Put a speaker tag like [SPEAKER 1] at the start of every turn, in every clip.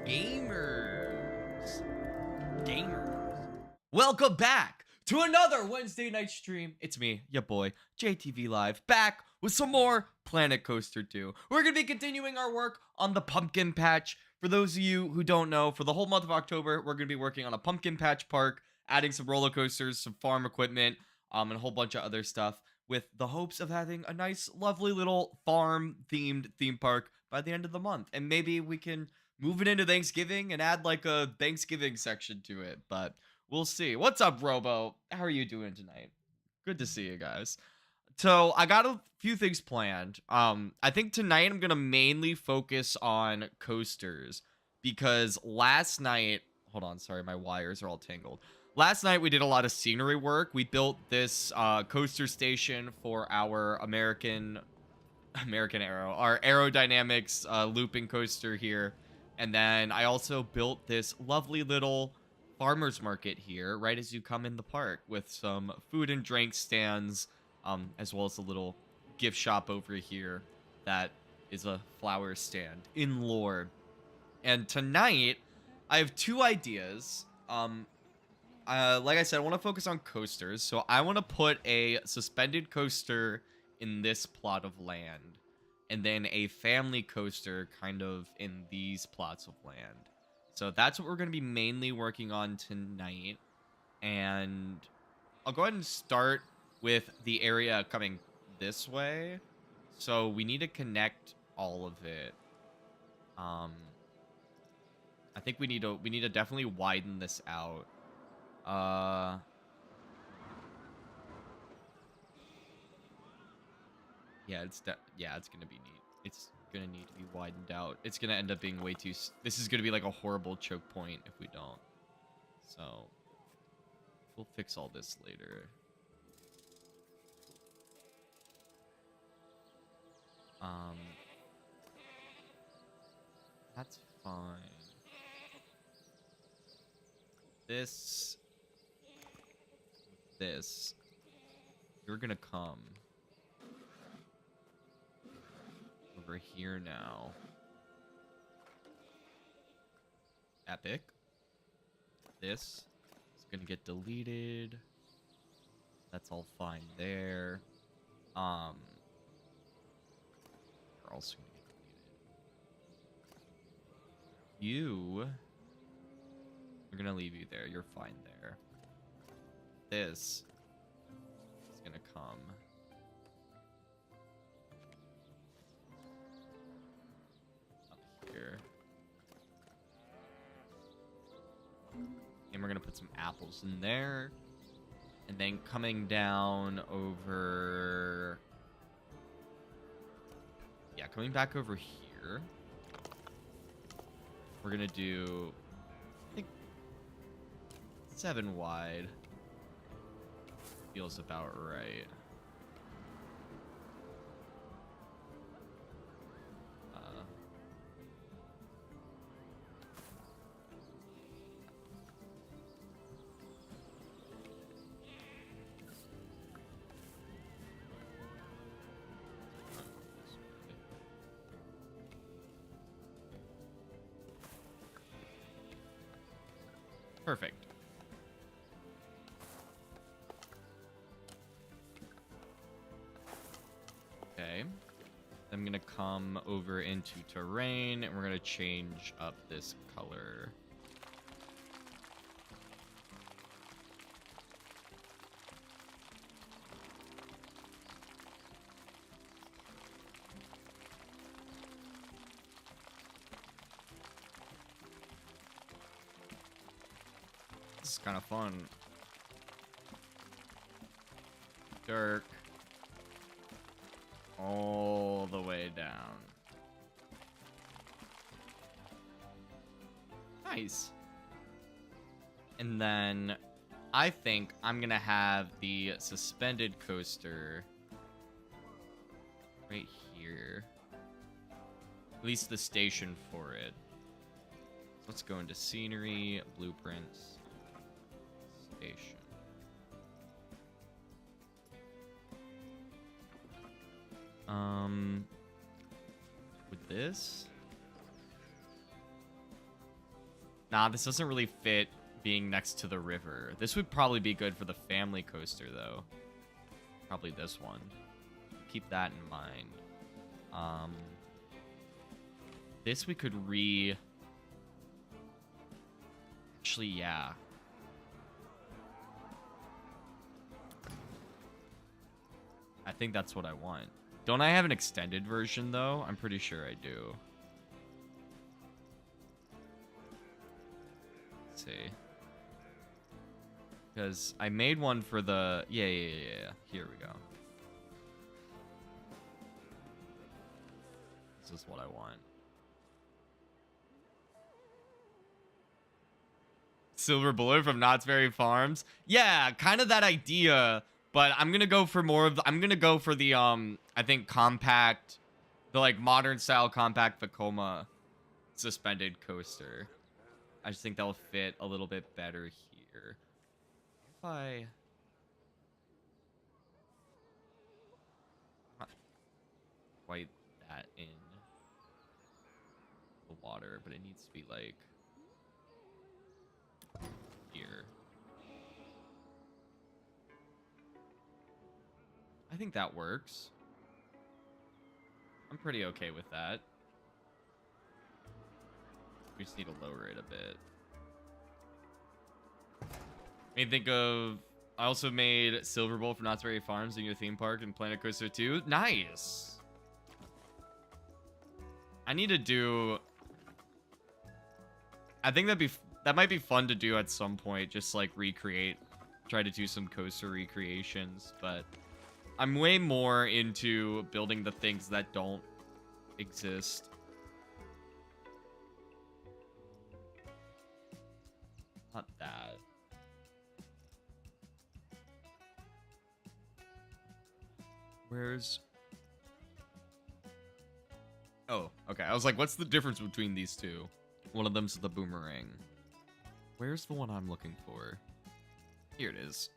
[SPEAKER 1] Gamers. Gamers. Welcome back to another Wednesday night stream. It's me, your boy, JTV Live, back with some more Planet Coaster 2. We're going to be continuing our work on the pumpkin patch. For those of you who don't know, for the whole month of October, we're going to be working on a pumpkin patch park, adding some roller coasters, some farm equipment, and a whole bunch of other stuff, with the hopes of having a nice, lovely little farm-themed theme park by the end of the month. And maybe we can move it into Thanksgiving and add like a Thanksgiving section to it, but we'll see. What's up, Robo? How are you doing tonight? Good to see you guys. So I got a few things planned. I think tonight I'm gonna mainly focus on coasters because last night, hold on, sorry, my wires are all tangled. Last night we did a lot of scenery work. We built this coaster station for our American Aero, our aerodynamics looping coaster here. And then I also built this lovely little farmer's market here, right as you come in the park, with some food and drink stands, as well as a little gift shop over here that is a flower stand in lore. And tonight, I have two ideas. Like I said, I want to focus on coasters, so I want to put a suspended coaster in this plot of land, and then a family coaster kind of in these plots of land. So that's what we're going to be mainly working on tonight. And I'll go ahead and start with the area coming this way. So we need to connect all of it. I think we need to definitely widen this out. Yeah, it's gonna be neat. It's gonna need to be widened out. It's gonna end up being way too... This is gonna be like a horrible choke point if we don't. So, we'll fix all this later. That's fine. This... You're gonna come over here now. Epic. This is gonna get deleted. That's all fine there. You're also gonna get deleted. We're gonna leave you there. You're fine there. This is gonna come up here. And we're gonna put some apples in there. And then coming down over... Yeah, coming back over here. We're gonna do... I think 7 wide. Feels about right. Perfect. Okay. I'm gonna come over into terrain and we're gonna change up this color. This is kind of fun. Dirk. All the way down. Nice. And then I think I'm gonna have the suspended coaster right here. At least the station for it. Let's go into scenery, blueprints, station. With this, Nah, this doesn't really fit being next to the river. This would probably be good for the family coaster, though. Probably this one. Keep that in mind. This we could Actually, yeah. I think that's what I want. Don't I have an extended version, though? I'm pretty sure I do. Let's see. Because I made one for the... Yeah. Here we go. This is what I want. Silver Bullet from Knott's Berry Farms. Yeah, kind of that idea, but I'm gonna go for more of the, I'm gonna go for the I think compact, the like modern style compact Vekoma suspended coaster. I just think that will fit a little bit better here. If I not quite that in the water, but it needs to be like here. I think that works. I'm pretty okay with that. We just need to lower it a bit. Made think of... I also made Silver Bowl for Knott's Berry Farms in your theme park and Planet Coaster 2. Nice! I need to do... I think that might be fun to do at some point. Just like recreate. Try to do some coaster recreations. But I'm way more into building the things that don't exist. Not that. Where's... Oh, okay. I was like, what's the difference between these two? One of them's the boomerang. Where's the one I'm looking for? Here it is.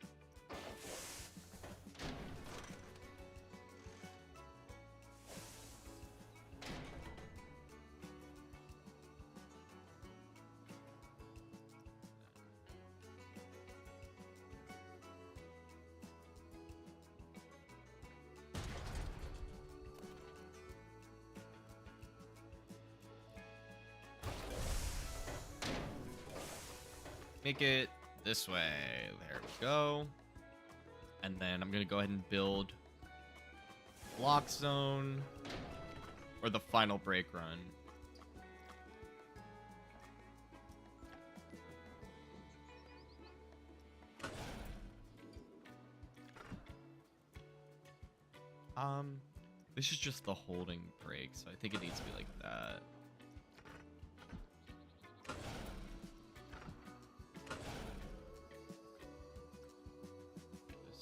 [SPEAKER 1] Make it this way. There we go. And then I'm going to go ahead and build block zone or the final break run. This is just the holding break, so I think it needs to be like that.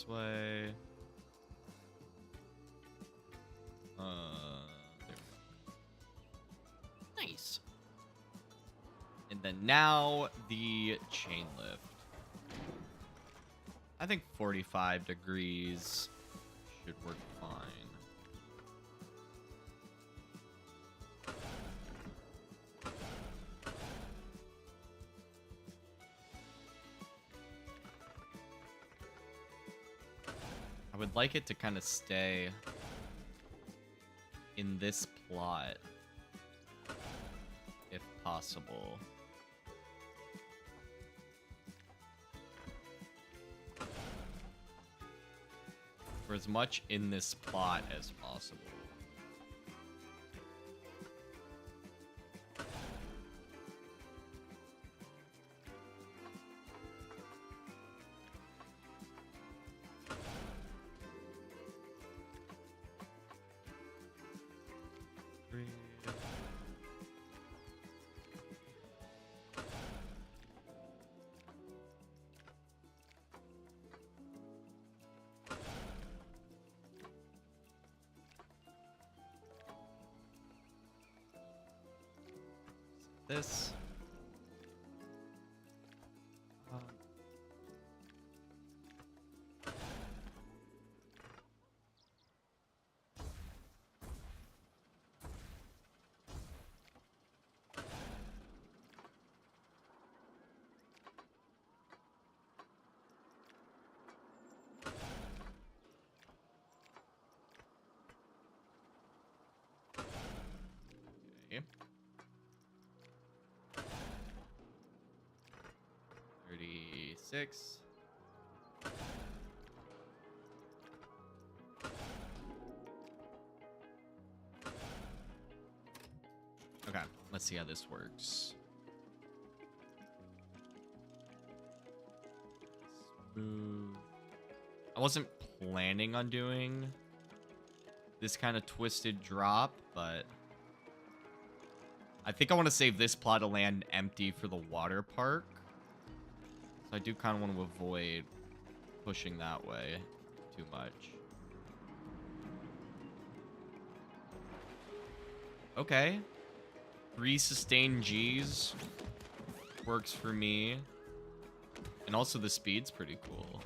[SPEAKER 1] Way. There we go. Nice. And then now the chain lift. I think 45 degrees should work fine. I would like it to kind of stay in this plot, if possible. For as much in this plot as possible. This. 6. Okay, let's see how this works. Smooth. I wasn't planning on doing this kind of twisted drop, but I think I want to save this plot of land empty for the water park. So I do kind of want to avoid pushing that way too much. Okay. 3 sustained Gs works for me. And also the speed's pretty cool.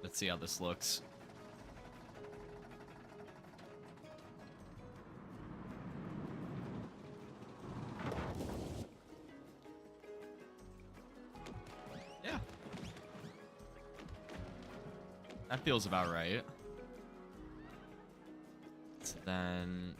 [SPEAKER 1] Let's see how this looks. Yeah. That feels about right. So then...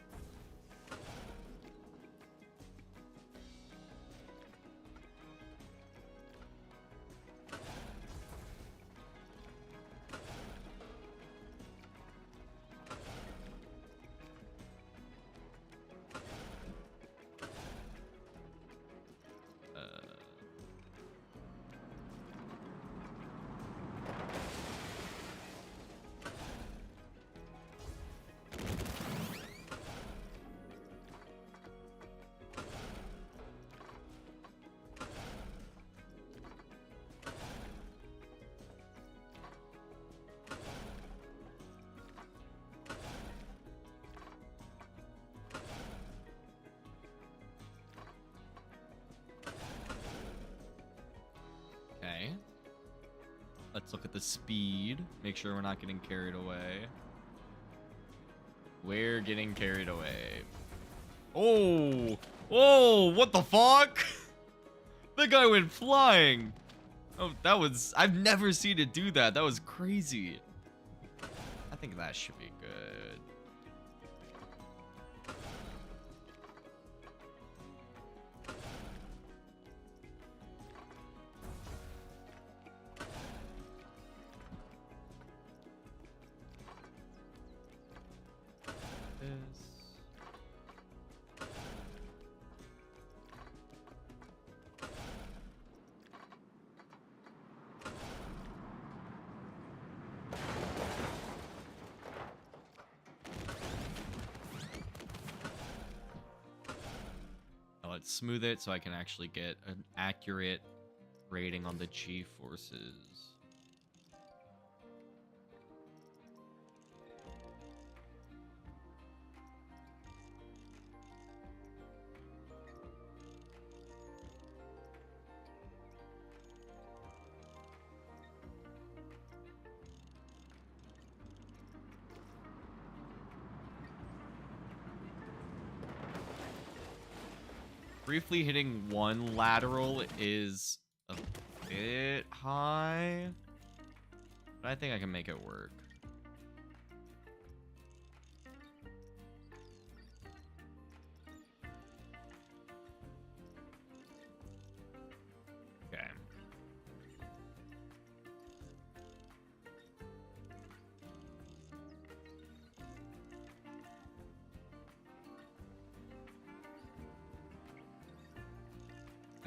[SPEAKER 1] Okay. Let's look at the speed. Make sure we're not getting carried away. We're getting carried away. Oh! Oh! What the fuck? The guy went flying. Oh, that was... I've never seen it do that. That was crazy. I think that should be good. Let's smooth it so I can actually get an accurate rating on the G forces. Briefly hitting one lateral is a bit high, but I think I can make it work. Okay.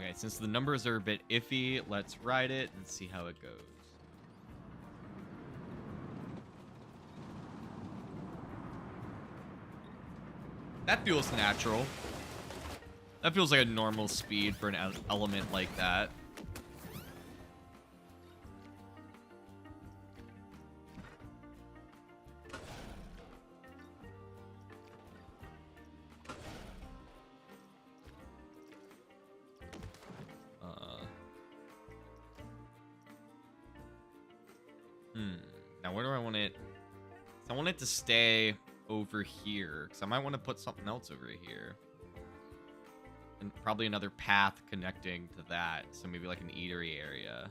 [SPEAKER 1] Okay, since the numbers are a bit iffy, let's ride it and see how it goes. That feels natural. That feels like a normal speed for an element like that. Now where do I want it? I want it to stay over here, because I might want to put something else over here. and probably another path connecting to that. So maybe like an eatery area.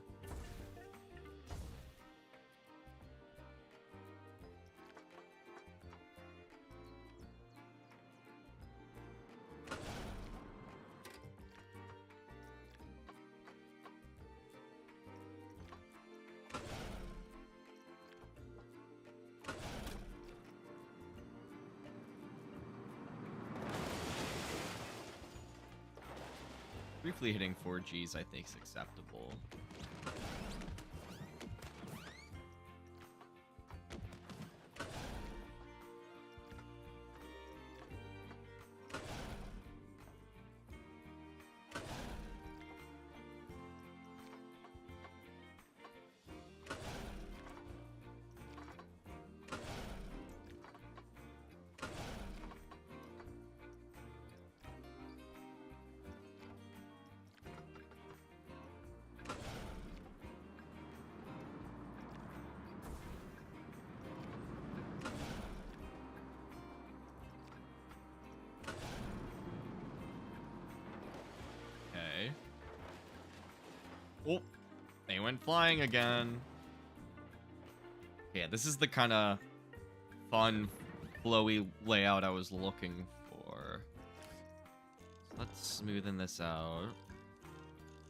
[SPEAKER 1] Briefly hitting 4Gs, I think, is acceptable. Oh, they went flying again. Yeah, this is the kind of fun, flowy layout I was looking for. Let's smoothen this out.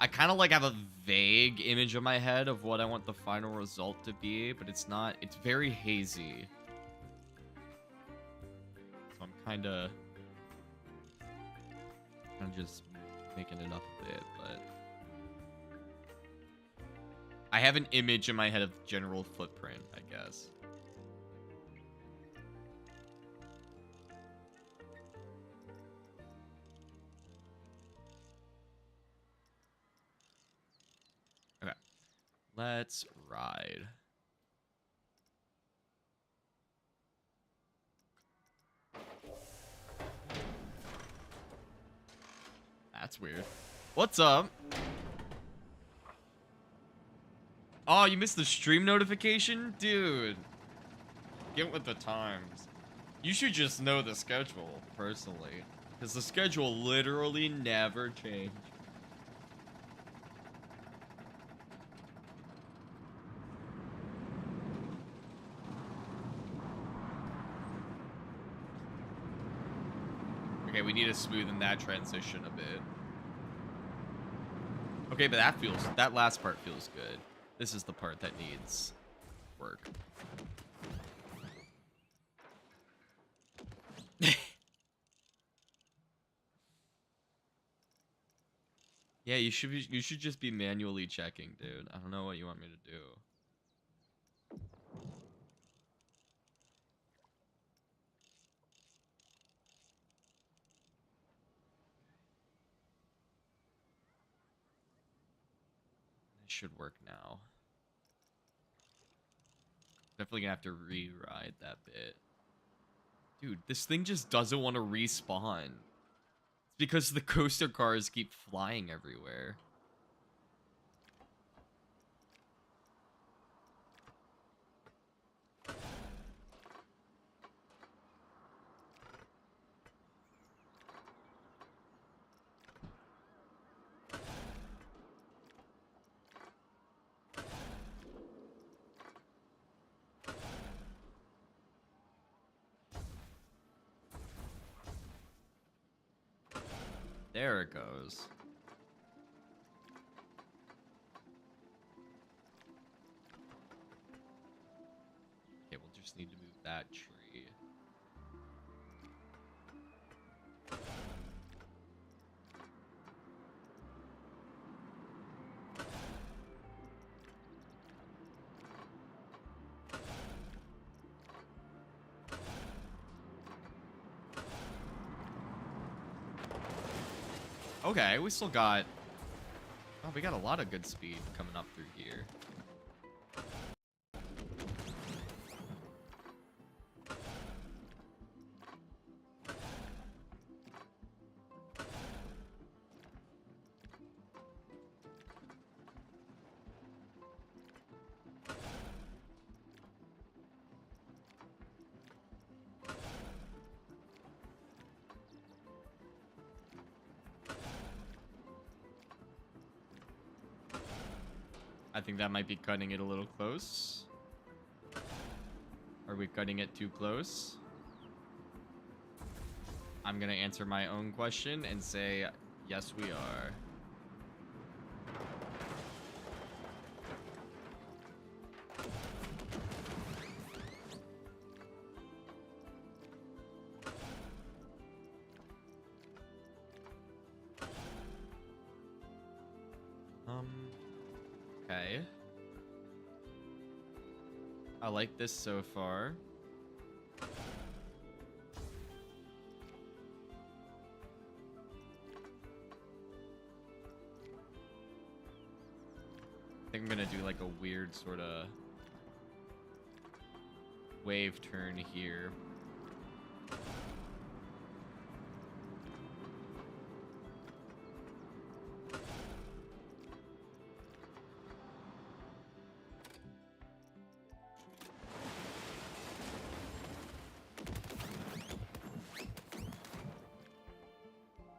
[SPEAKER 1] I kind of like have a vague image in my head of what I want the final result to be, but it's not. It's very hazy. So I'm kind of just making it up a bit, but I have an image in my head of general footprint, I guess. Okay. Let's ride. That's weird. What's up? Oh, you missed the stream notification? Dude. Get with the times. You should just know the schedule, personally. Because the schedule literally never changed. Okay, we need to smoothen that transition a bit. Okay, but that last part feels good. This is the part that needs work. Yeah, you should just be manually checking, dude. I don't know what you want me to do. It should work now. Definitely gonna have to rewrite that bit. Dude, this thing just doesn't want to respawn. It's because the coaster cars keep flying everywhere. There it goes. Okay, we'll just need to move that tree. Okay, we still got... Oh, we got a lot of good speed coming up through here. I think that might be cutting it a little close. Are we cutting it too close? I'm gonna answer my own question and say, yes, we are. Okay. I like this so far. I think I'm gonna do like a weird sort of wave turn here.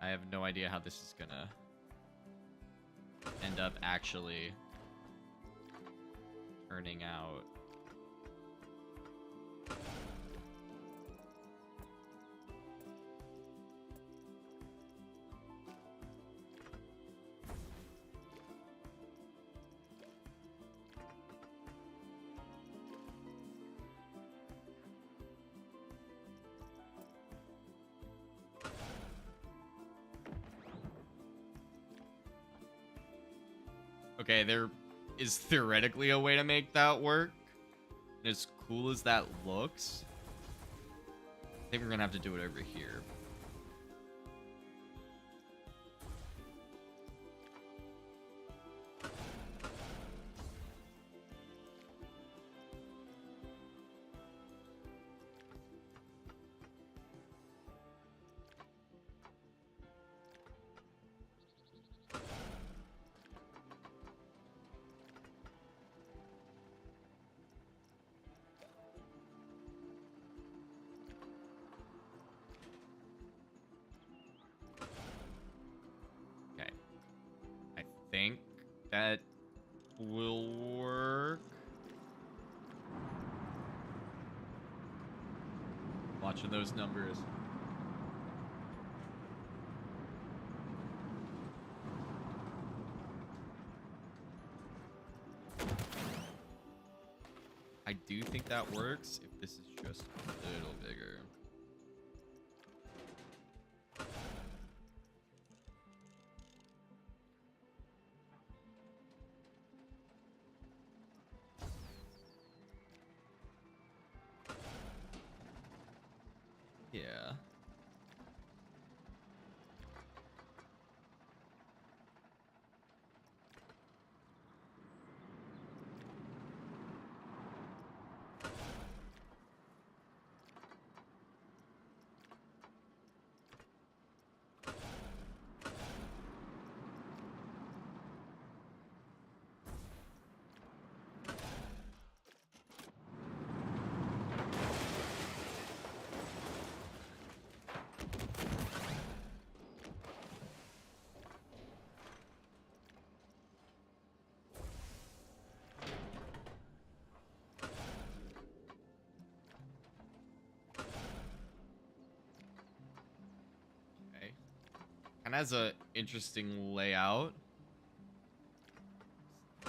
[SPEAKER 1] I have no idea how this is gonna end up actually turning out. Okay, there is theoretically a way to make that work. And as cool as that looks, I think we're gonna have to do it over here. Okay. I think that will work. Watching those numbers. I do think that works if this is just a little bigger. Yeah. Okay. And has a interesting layout.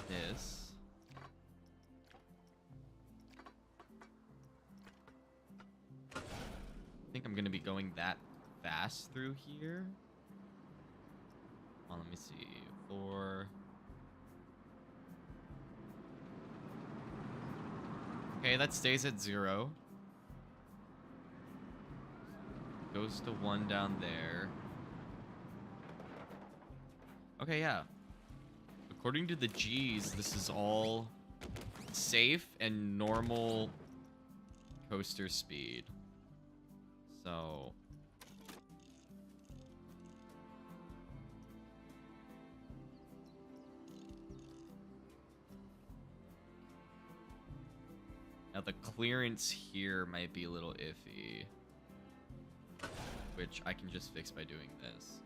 [SPEAKER 1] This. I think I'm gonna be going that fast through here. Let me see. 4. Okay, that stays at 0. Goes to 1 down there. Okay, yeah. According to the G's, this is all safe and normal coaster speed. So... now the clearance here might be a little iffy, which I can just fix by doing this.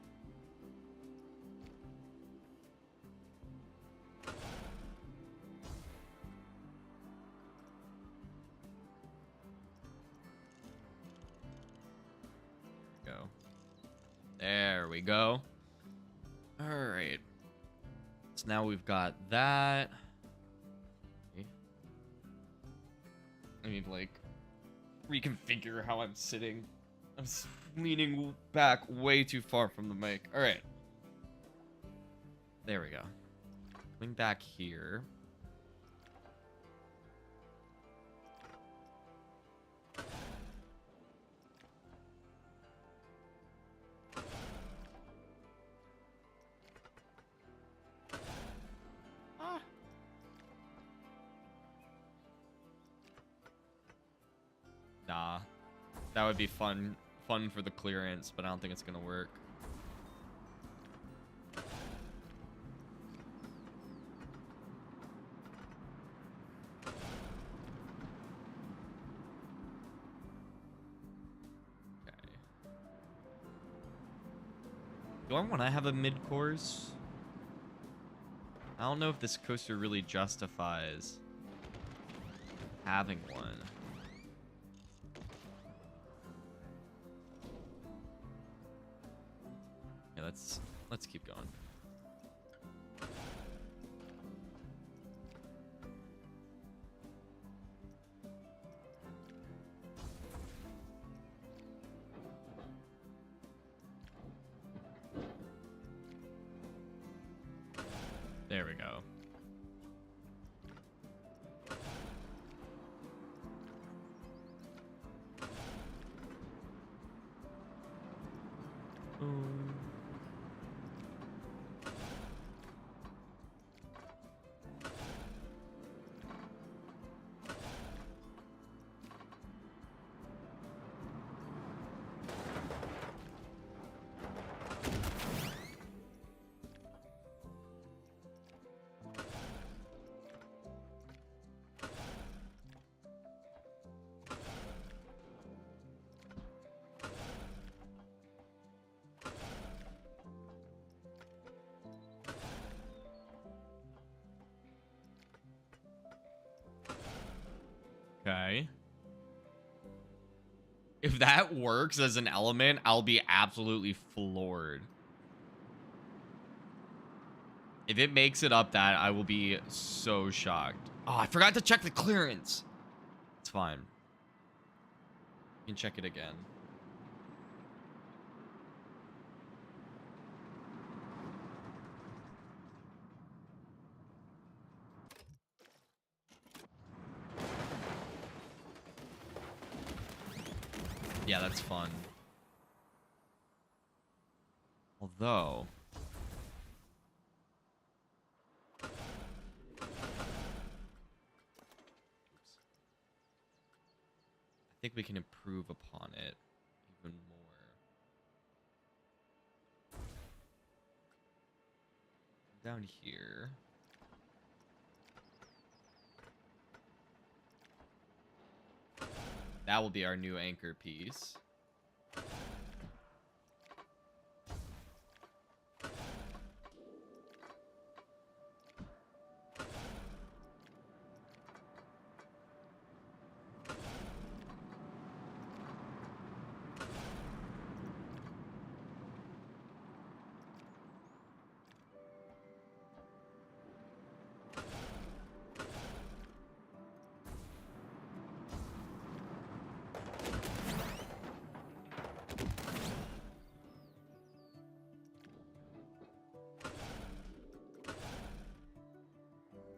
[SPEAKER 1] Go. There we go. All right. So now we've got that. I need like reconfigure how I'm sitting. I'm leaning back way too far from the mic. All right. There we go. Coming back here. Nah. That would be fun for the clearance, but I don't think it's gonna work. Okay. Do I want to have a mid-course? I don't know if this coaster really justifies having one. Yeah, let's keep going. There we go. Okay. If that works as an element, I'll be absolutely floored. If it makes it up that, I will be so shocked. Oh, I forgot to check the clearance. It's fine. You can check it again. Yeah, that's fun. Although... I think we can improve upon it even more. Down here. That will be our new anchor piece.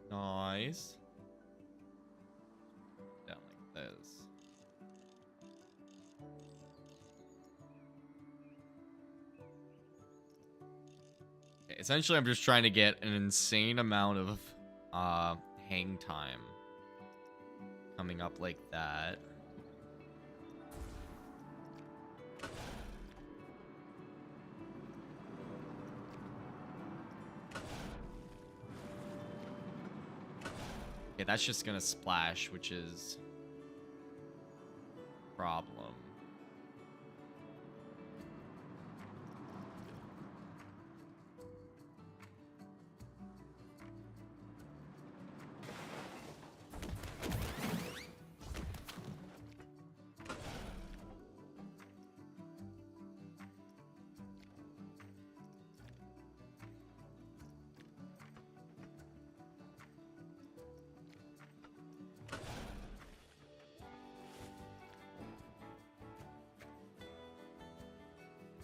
[SPEAKER 1] Nice. Down like this. Okay, essentially, I'm just trying to get an insane amount of hang time coming up like that. Okay, that's just gonna splash, which is a problem.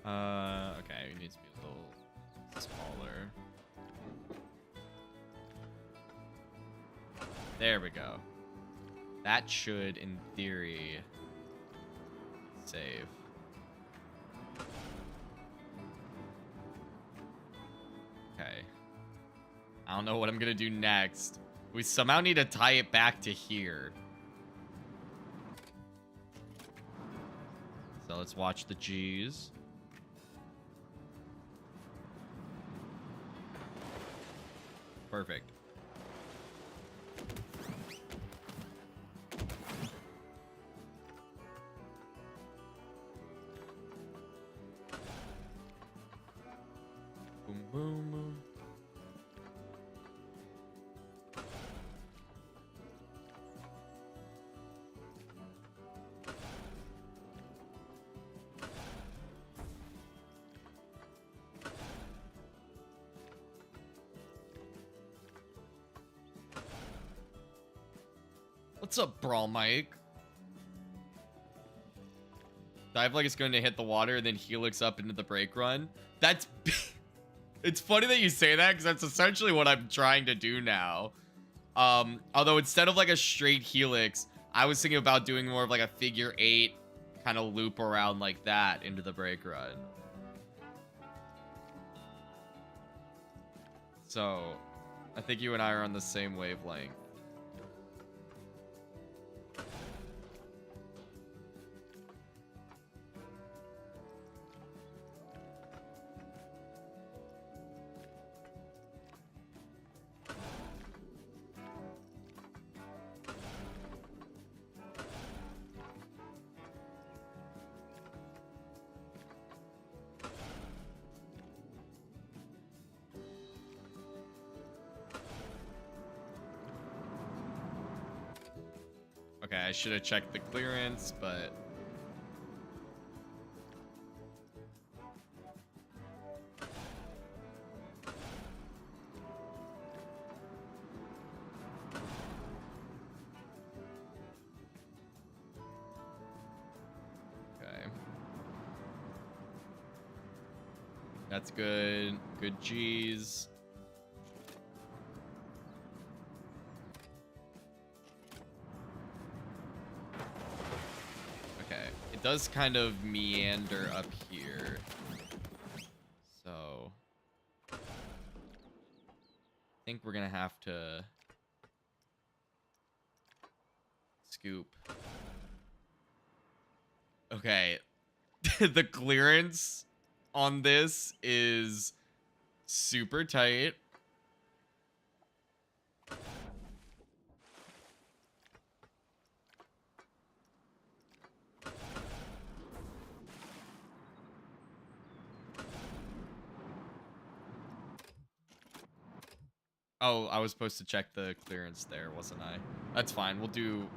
[SPEAKER 1] Okay, it needs to be a little smaller. There we go. That should, in theory, save. Okay. I don't know what I'm gonna do next. We somehow need to tie it back to here. So let's watch the G's. Perfect. Boom, boom, boom. What's up, Brawl Mike? Dive like it's going to hit the water, and then helix up into the brake run. That's... It's funny that you say that, because that's essentially what I'm trying to do now. Although instead of like a straight helix, I was thinking about doing more of like a figure 8 kind of loop around like that into the brake run. So, I think you and I are on the same wavelength. Okay, I should have checked the clearance, but... Okay. That's good. Good G's. Does kind of meander up here. So I think we're gonna have to scoop. Okay. The clearance on this is super tight. Oh, I was supposed to check the clearance there, wasn't I? That's fine. We'll do...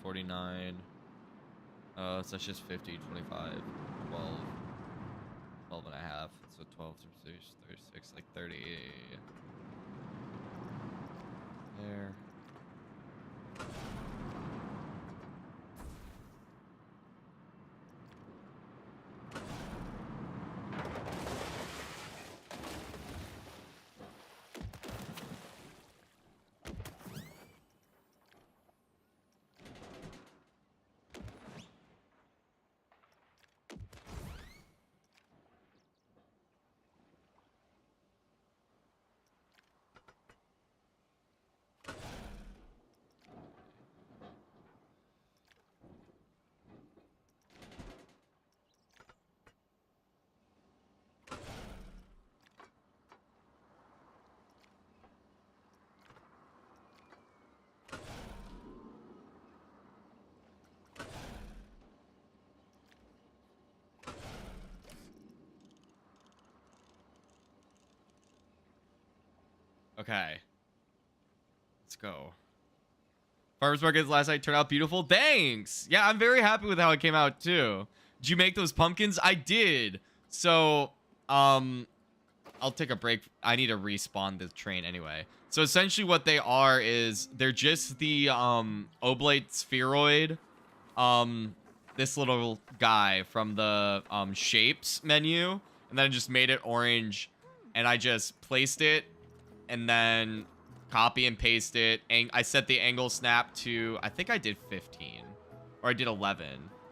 [SPEAKER 1] 49. So that's just 50, 25, 12, 12 and a half. So 12, 36, like 30. There. Okay. Let's go. Farmers markets last night turned out beautiful. Thanks. Yeah, I'm very happy with how it came out too. Did you make those pumpkins? I did. So, a I'll take a break. I need to respawn the train anyway. So essentially what they are is they're just the oblate spheroid, this little guy from the shapes menu, and then I just made it orange, and I just placed it, and then copy and paste it, and I set the angle snap to, I think I did 15, or I did 11.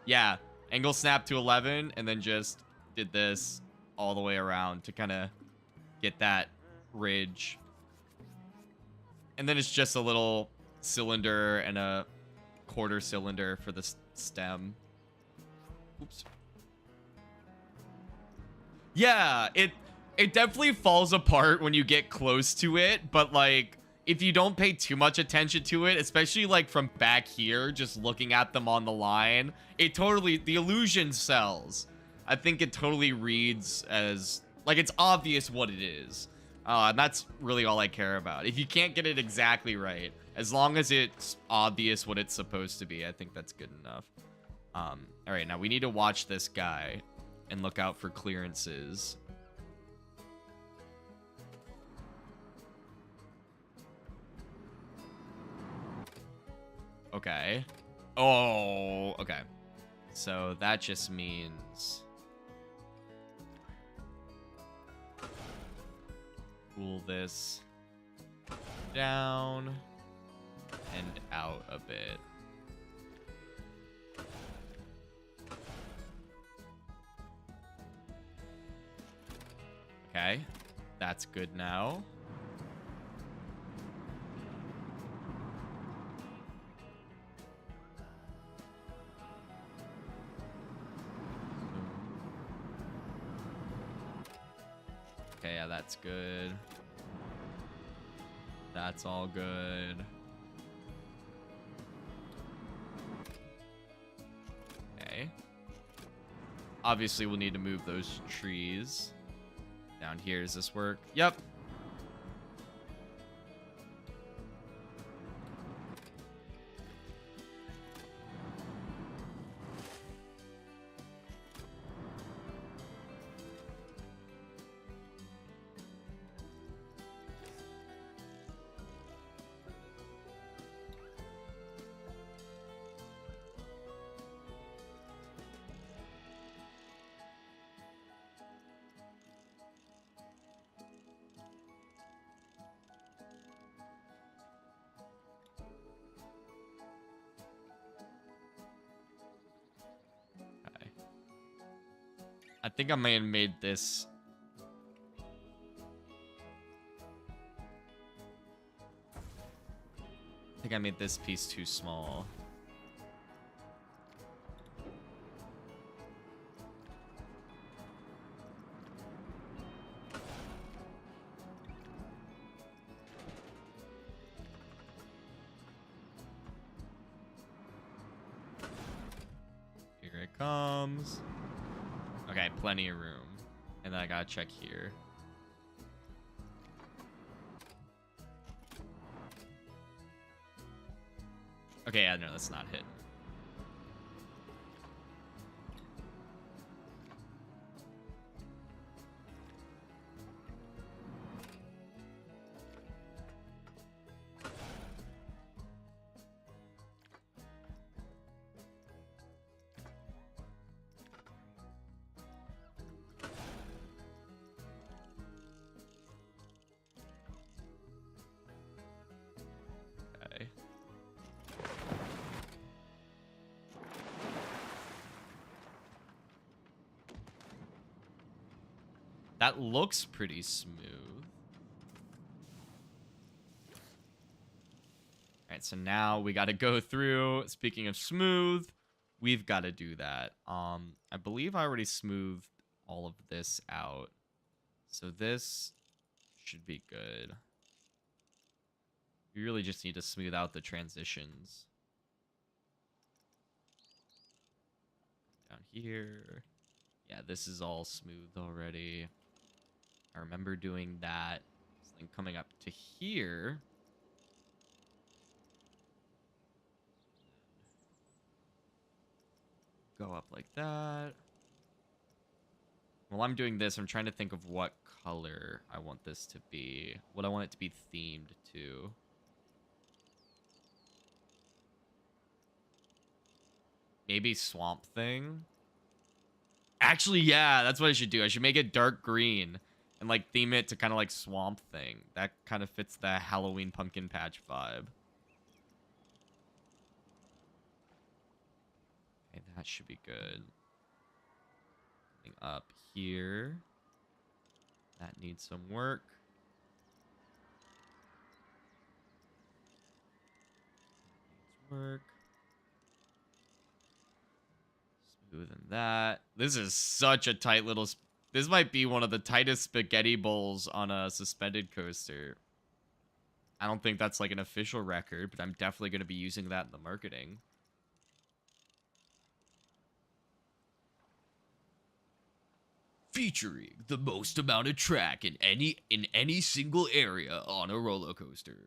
[SPEAKER 1] Yeah, angle snap to 11, and then just did this all the way around to kind of get that ridge. And then it's just a little cylinder and a quarter cylinder for the stem. Oops. Yeah, it definitely falls apart when you get close to it, but like if you don't pay too much attention to it, especially like from back here, just looking at them on the line, it totally, the illusion sells. I think it totally reads as like it's obvious what it is. And that's really all I care about. If you can't get it exactly right, as long as it's obvious what it's supposed to be, I think that's good enough. All right, now we need to watch this guy and look out for clearances. Okay. Oh, okay. So that just means pull this down and out a bit. Okay, that's good now. Okay, yeah, that's good. That's all good. Okay. Obviously, we'll need to move those trees. Down here, does this work? Yep. I think I may have made this. I think I made this piece too small. Here it comes. Okay, plenty of room. And then I gotta check here. Okay, yeah, no, that's not hitting. Okay. That looks pretty smooth. All right, so now we got to go through. Speaking of smooth, we've got to do that. I believe I already smoothed all of this out. So this should be good. You really just need to smooth out the transitions. Down here. Yeah, this is all smooth already. I remember doing that. Then coming up to here. Go up like that. While I'm doing this, I'm trying to think of what color I want this to be. What I want it to be themed to. Maybe Swamp Thing? Actually, yeah, that's what I should do. I should make it dark green and, like, theme it to kind of like Swamp Thing. That kind of fits the Halloween pumpkin patch vibe. Okay, that should be good. Something up here. That needs some work. Work. Smoothen that. This is such a tight little... This might be one of the tightest spaghetti bowls on a suspended coaster. I don't think that's like an official record, but I'm definitely going to be using that in the marketing. Featuring the most amount of track in any single area on a roller coaster.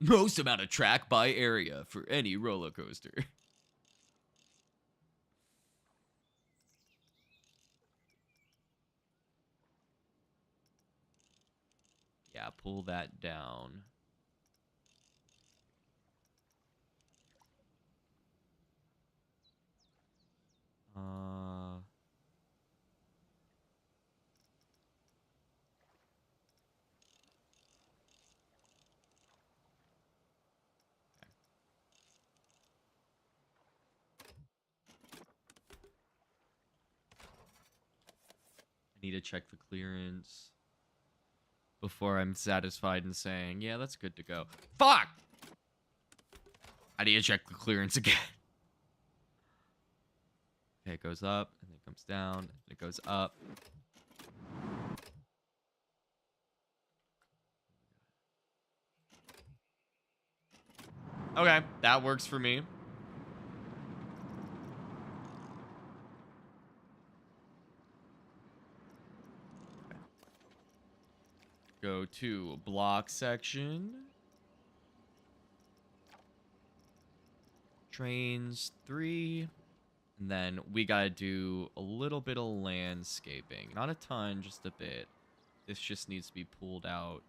[SPEAKER 1] Most amount of track by area for any roller coaster. Yeah, pull that down. I need to check the clearance before I'm satisfied in saying, yeah, that's good to go. Fuck! I need to check the clearance again. Okay, it goes up, and then it comes down, and it goes up. Okay, that works for me. Go to block section. Trains 3. And then we gotta do a little bit of landscaping. Not a ton, just a bit. This just needs to be pulled out.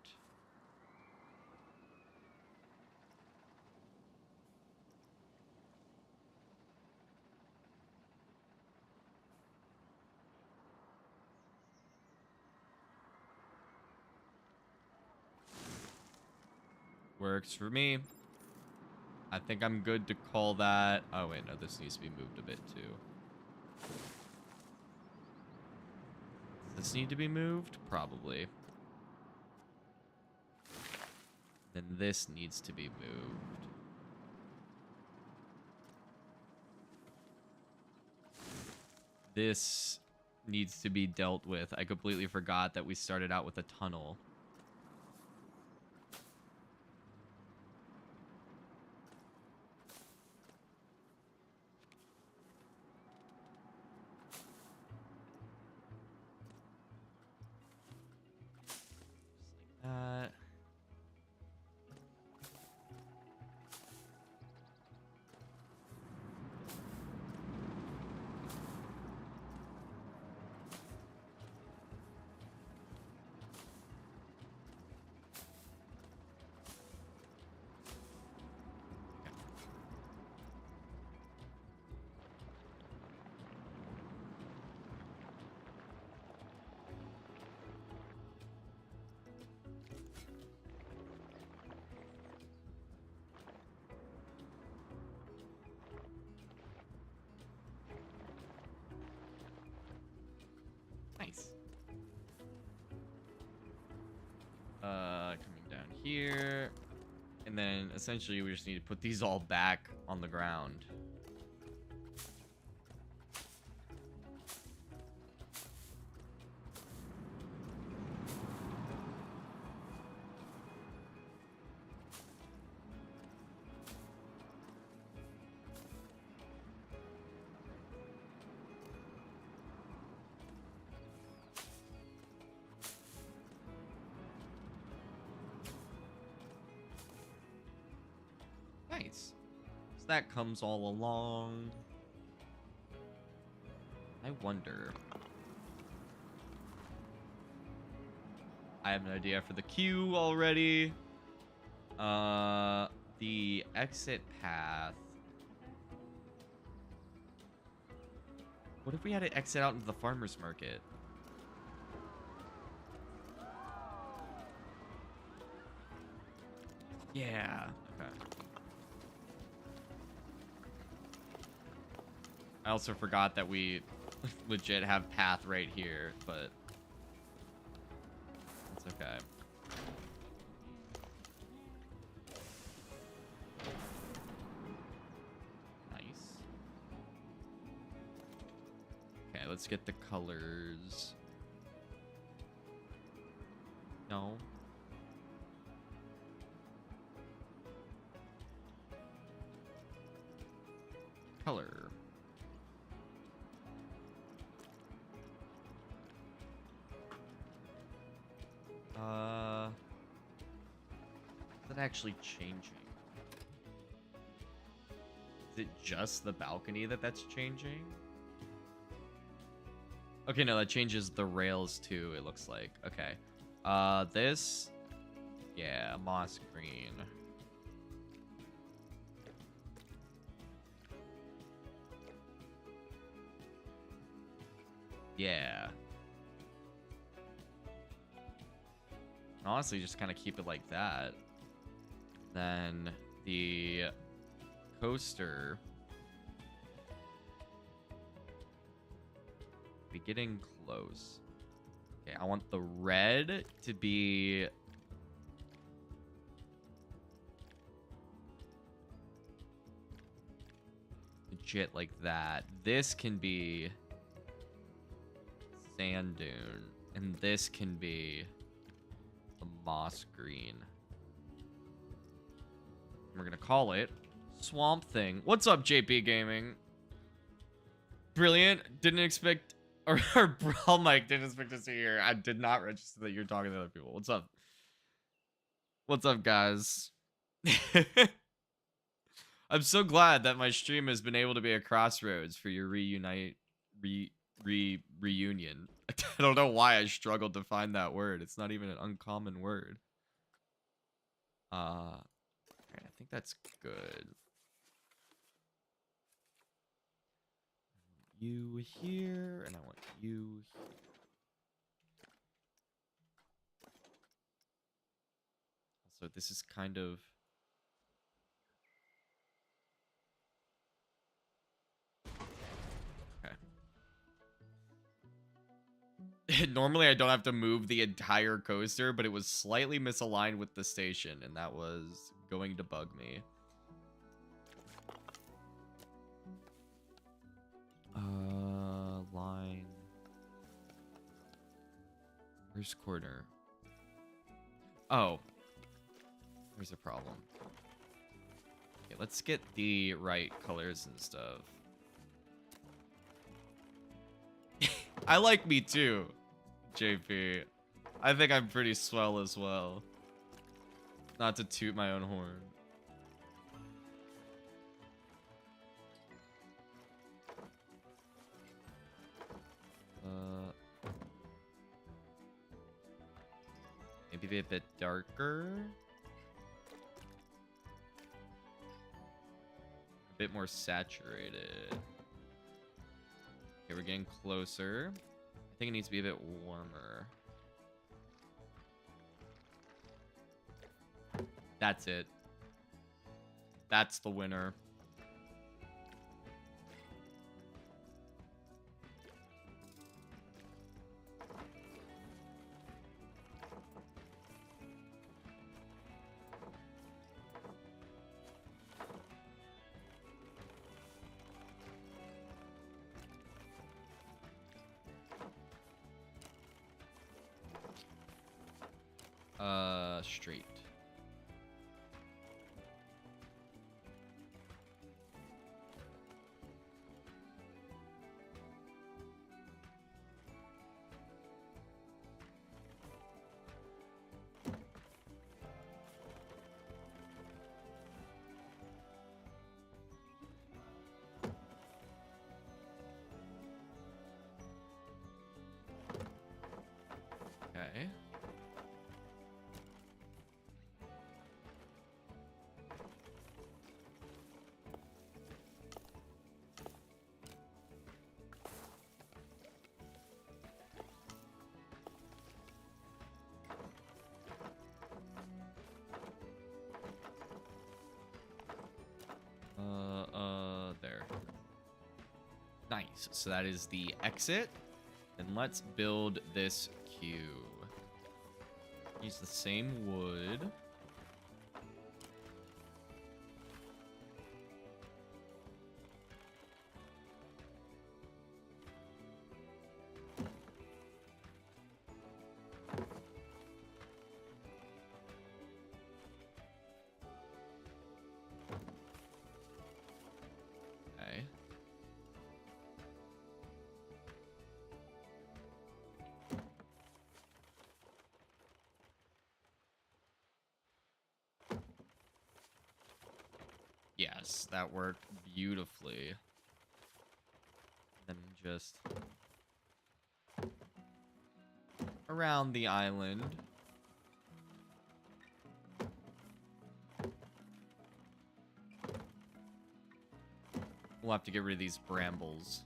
[SPEAKER 1] Works for me. I think I'm good to call that. Oh, wait, no, this needs to be moved a bit too. Does this need to be moved? Probably. Then this needs to be moved. This needs to be dealt with. I completely forgot that we started out with a tunnel. Just like that. Nice. Coming down here. And then essentially we just need to put these all back on the ground. Nice. So that comes all along. I wonder. I have an idea for the queue already. The exit path. What if we had to exit out into the farmer's market? Yeah. Okay. I also forgot that we legit have path right here, but it's okay. Nice. Okay, let's get the colors. No. Color. Is that actually changing? Is it just the balcony that's changing? Okay, no, that changes the rails too, it looks like. Okay. This... Yeah, moss green. Yeah. Honestly, just kind of keep it like that. Then the coaster. Be getting close. Okay, I want the red to be legit like that. This can be sand dune, and this can be the moss green. We're gonna call it Swamp Thing. What's up, JP Gaming? Brilliant. Didn't expect, or Brawl Mike didn't expect to see you here. I did not register that you're talking to other people. What's up? What's up, guys? I'm so glad that my stream has been able to be a crossroads for your reunion. I don't know why I struggled to find that word. It's not even an uncommon word. Okay, I think that's good. You here, and I want you here. Also, this is kind of... Okay. Normally, I don't have to move the entire coaster, but it was slightly misaligned with the station, and that was going to bug me. Line. Where's corner? Oh. There's a problem. Okay, let's get the right colors and stuff. I like me too, JP. I think I'm pretty swell as well. Not to toot my own horn. Maybe be a bit darker. A bit more saturated. Okay, we're getting closer. I think it needs to be a bit warmer. That's it. That's the winner. Straight. Okay. Nice. So that is the exit. And let's build this queue. Use the same wood. Okay. Yes, that worked beautifully. Then just around the island. We'll have to get rid of these brambles.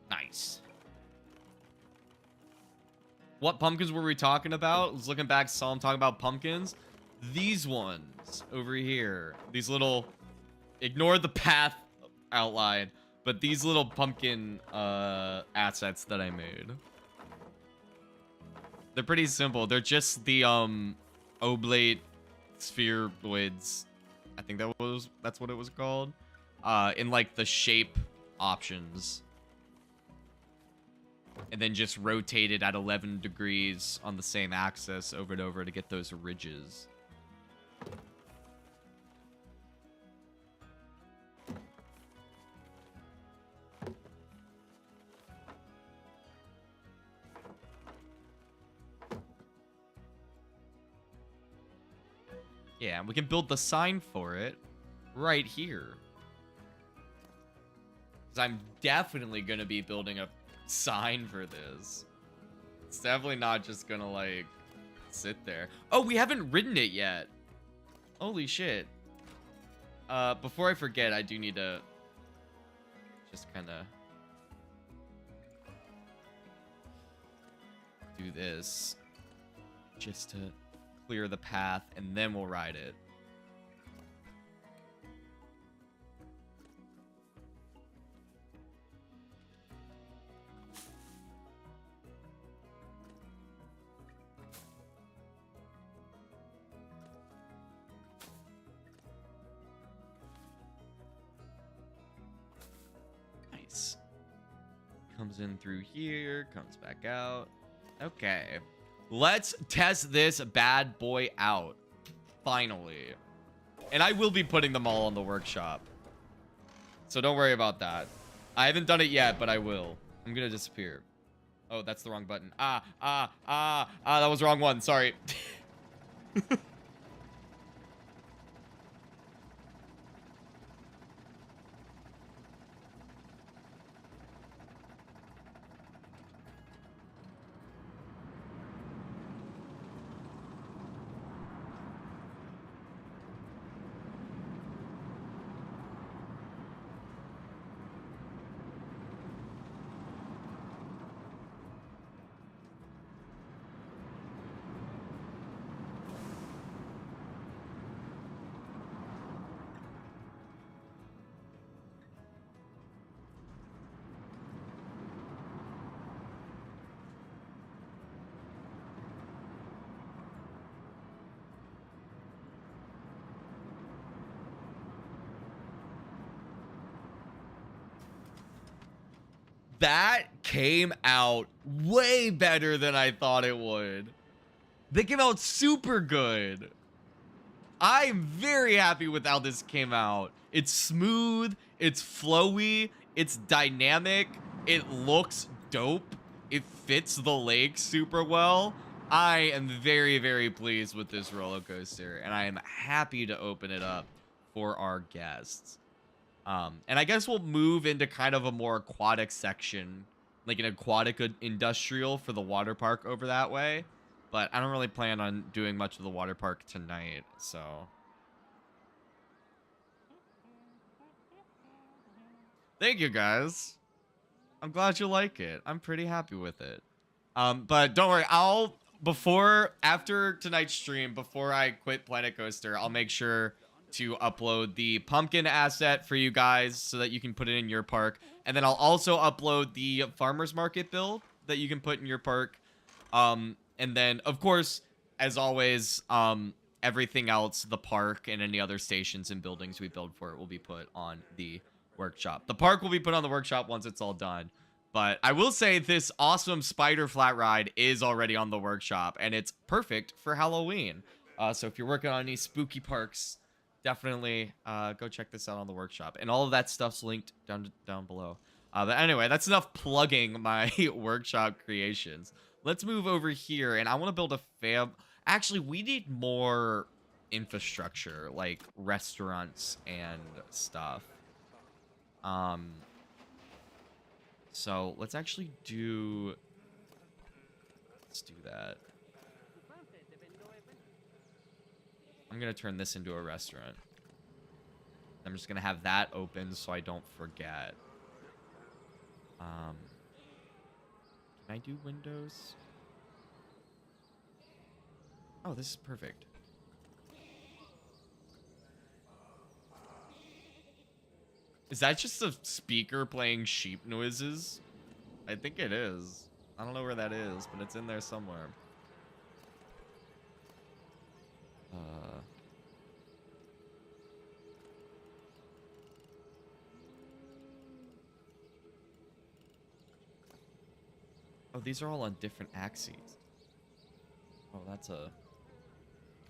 [SPEAKER 1] Nice. What pumpkins were we talking about? I was looking back, saw him talking about pumpkins. These ones over here. These little... Ignore the path outline, but these little pumpkin assets that I made. They're pretty simple. They're just the oblate spheroids. I think that's what it was called. In like the shape options. And then just rotate it at 11 degrees on the same axis over and over to get those ridges. Yeah, we can build the sign for it right here. Because I'm definitely going to be building a sign for this. It's definitely not just going to, like, sit there. Oh, we haven't written it yet. Holy shit. Before I forget, I do need to just kind of do this. Just to clear the path, and then we'll ride it. Nice. Comes in through here, comes back out. Okay. Let's test this bad boy out. Finally. And I will be putting them all on the workshop. So don't worry about that. I haven't done it yet, but I will. I'm gonna disappear. Oh, that's the wrong button. That was the wrong one. Sorry. That came out way better than I thought it would. They came out super good. I'm very happy with how this came out. It's smooth, it's flowy, it's dynamic, it looks dope, it fits the lake super well. I am very, very pleased with this roller coaster, and I am happy to open it up for our guests. And I guess we'll move into kind of a more aquatic section like an aquatic industrial for the water park over that way. But I don't really plan on doing much of the water park tonight, so. Thank you, guys. I'm glad you like it. I'm pretty happy with it. But don't worry, after tonight's stream, before I quit Planet Coaster, I'll make sure to upload the pumpkin asset for you guys so that you can put it in your park. And then I'll also upload the farmer's market build that you can put in your park. And then, of course, as always, everything else, the park and any other stations and buildings we build for it will be put on the workshop. The park will be put on the workshop once it's all done. But I will say this awesome spider flat ride is already on the workshop, and it's perfect for Halloween. So if you're working on any spooky parks, definitely go check this out on the workshop. And all of that stuff's linked down below. But anyway, that's enough plugging my workshop creations. Let's move over here, and I want to build a fam. Actually, we need more infrastructure, like restaurants and stuff. So let's actually do. Let's do that. I'm gonna turn this into a restaurant. I'm just gonna have that open so I don't forget. Can I do windows? Oh, this is perfect. Is that just a speaker playing sheep noises? I think it is. I don't know where that is, but it's in there somewhere. Oh, these are all on different axes. Oh, that's a...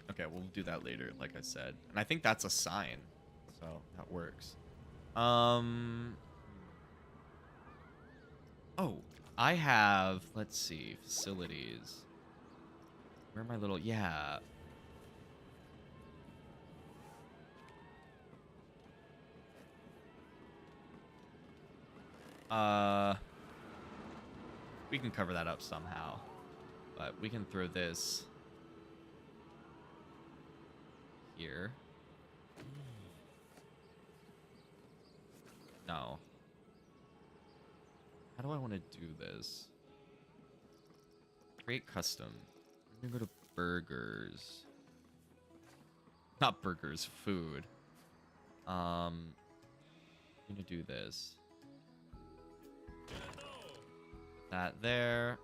[SPEAKER 1] Okay, we'll do that later, like I said. And I think that's a sign, so that works. Oh, I have, let's see, facilities. Where are my little, yeah. We can cover that up somehow, but we can throw this here. No. How do I want to do this? Create custom. I'm gonna go to burgers. Not burgers, food. I'm gonna do this. That there.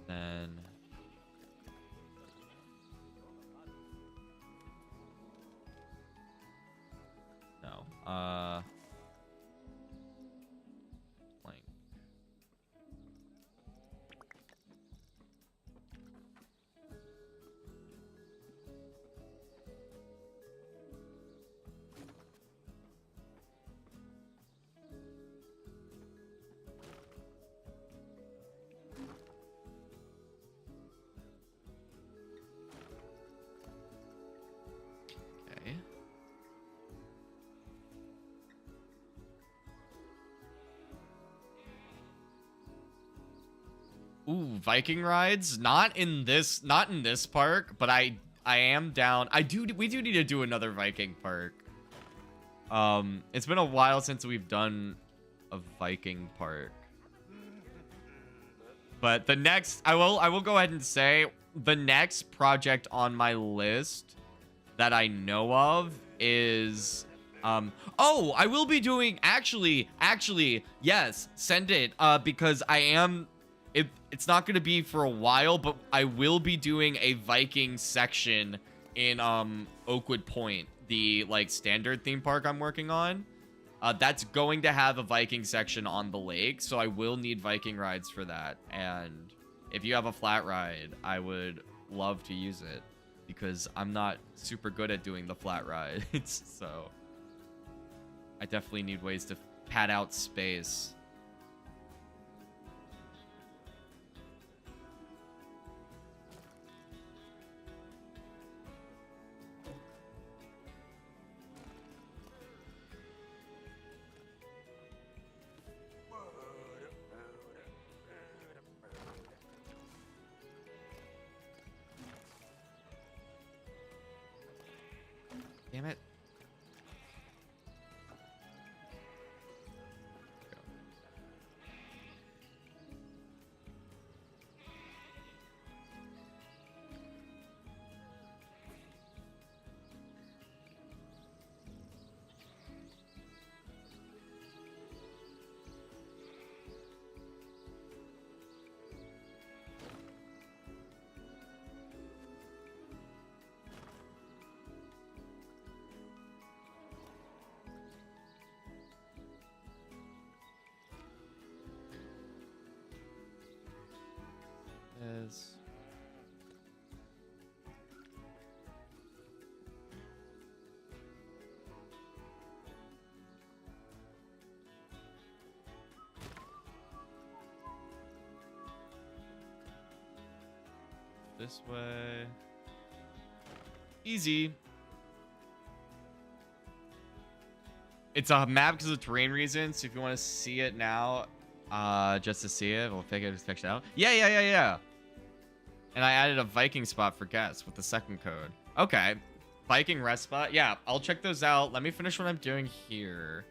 [SPEAKER 1] Then no. Plank. Okay. Ooh, Viking rides? Not in this park, but I am down. We do need to do another Viking park. It's been a while since we've done a Viking park. But the next, I will go ahead and say the next project on my list that I know of is oh, I will be doing actually yes, send it because it's not going to be for a while, but I will be doing a Viking section in Oakwood Point, the like standard theme park I'm working on. That's going to have a Viking section on the lake, so I will need Viking rides for that. And if you have a flat ride, I would love to use it because I'm not super good at doing the flat rides, so I definitely need ways to pad out space. Damn it. Is this way. Easy. It's a map because of terrain reasons. So if you want to see it now, just to see it, we'll figure it out. Yeah. And I added a Viking spot for guests with the second code. Okay. Viking rest spot. Yeah, I'll check those out. Let me finish what I'm doing here.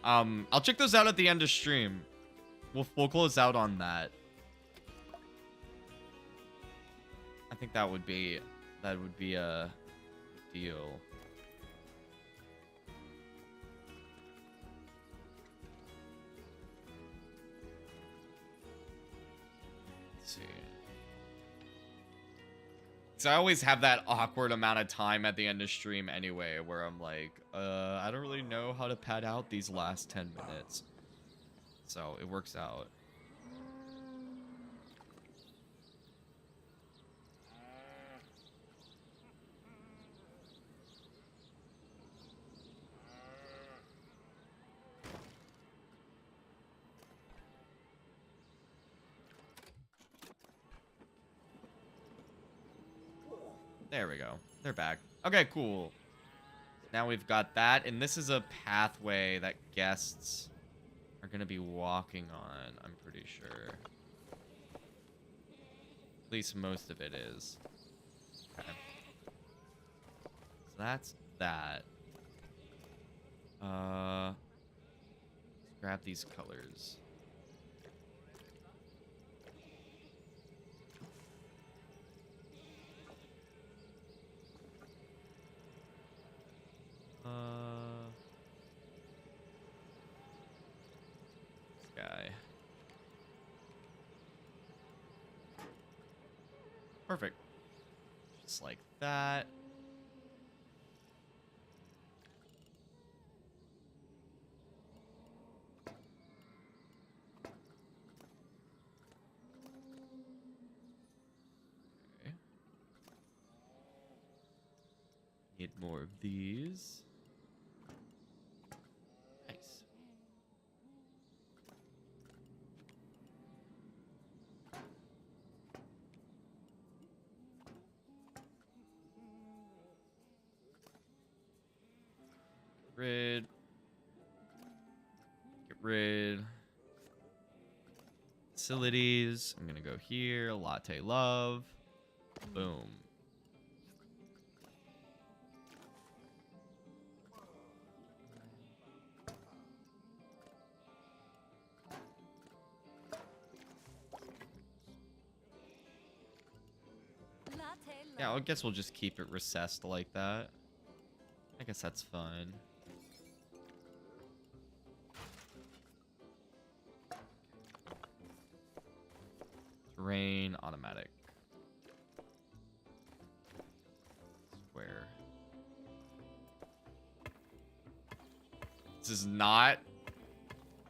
[SPEAKER 1] I'll check those out at the end of stream. We'll close out on that. I think that would be a deal. Let's see. So I always have that awkward amount of time at the end of stream anyway, where I'm like, I don't really know how to pad out these last 10 minutes. So it works out. There we go. They're back. Okay, cool. Now we've got that, and this is a pathway that guests are going to be walking on, I'm pretty sure. At least most of it is. Okay. So that's that. Let's grab these colors. This guy. Perfect. Just like that. Okay. Need more of these. Nice. Rid. Get rid. Facilities. I'm gonna go here. Latte love. Boom. Yeah, I guess we'll just keep it recessed like that. I guess that's fine. Terrain, automatic. Square. This is not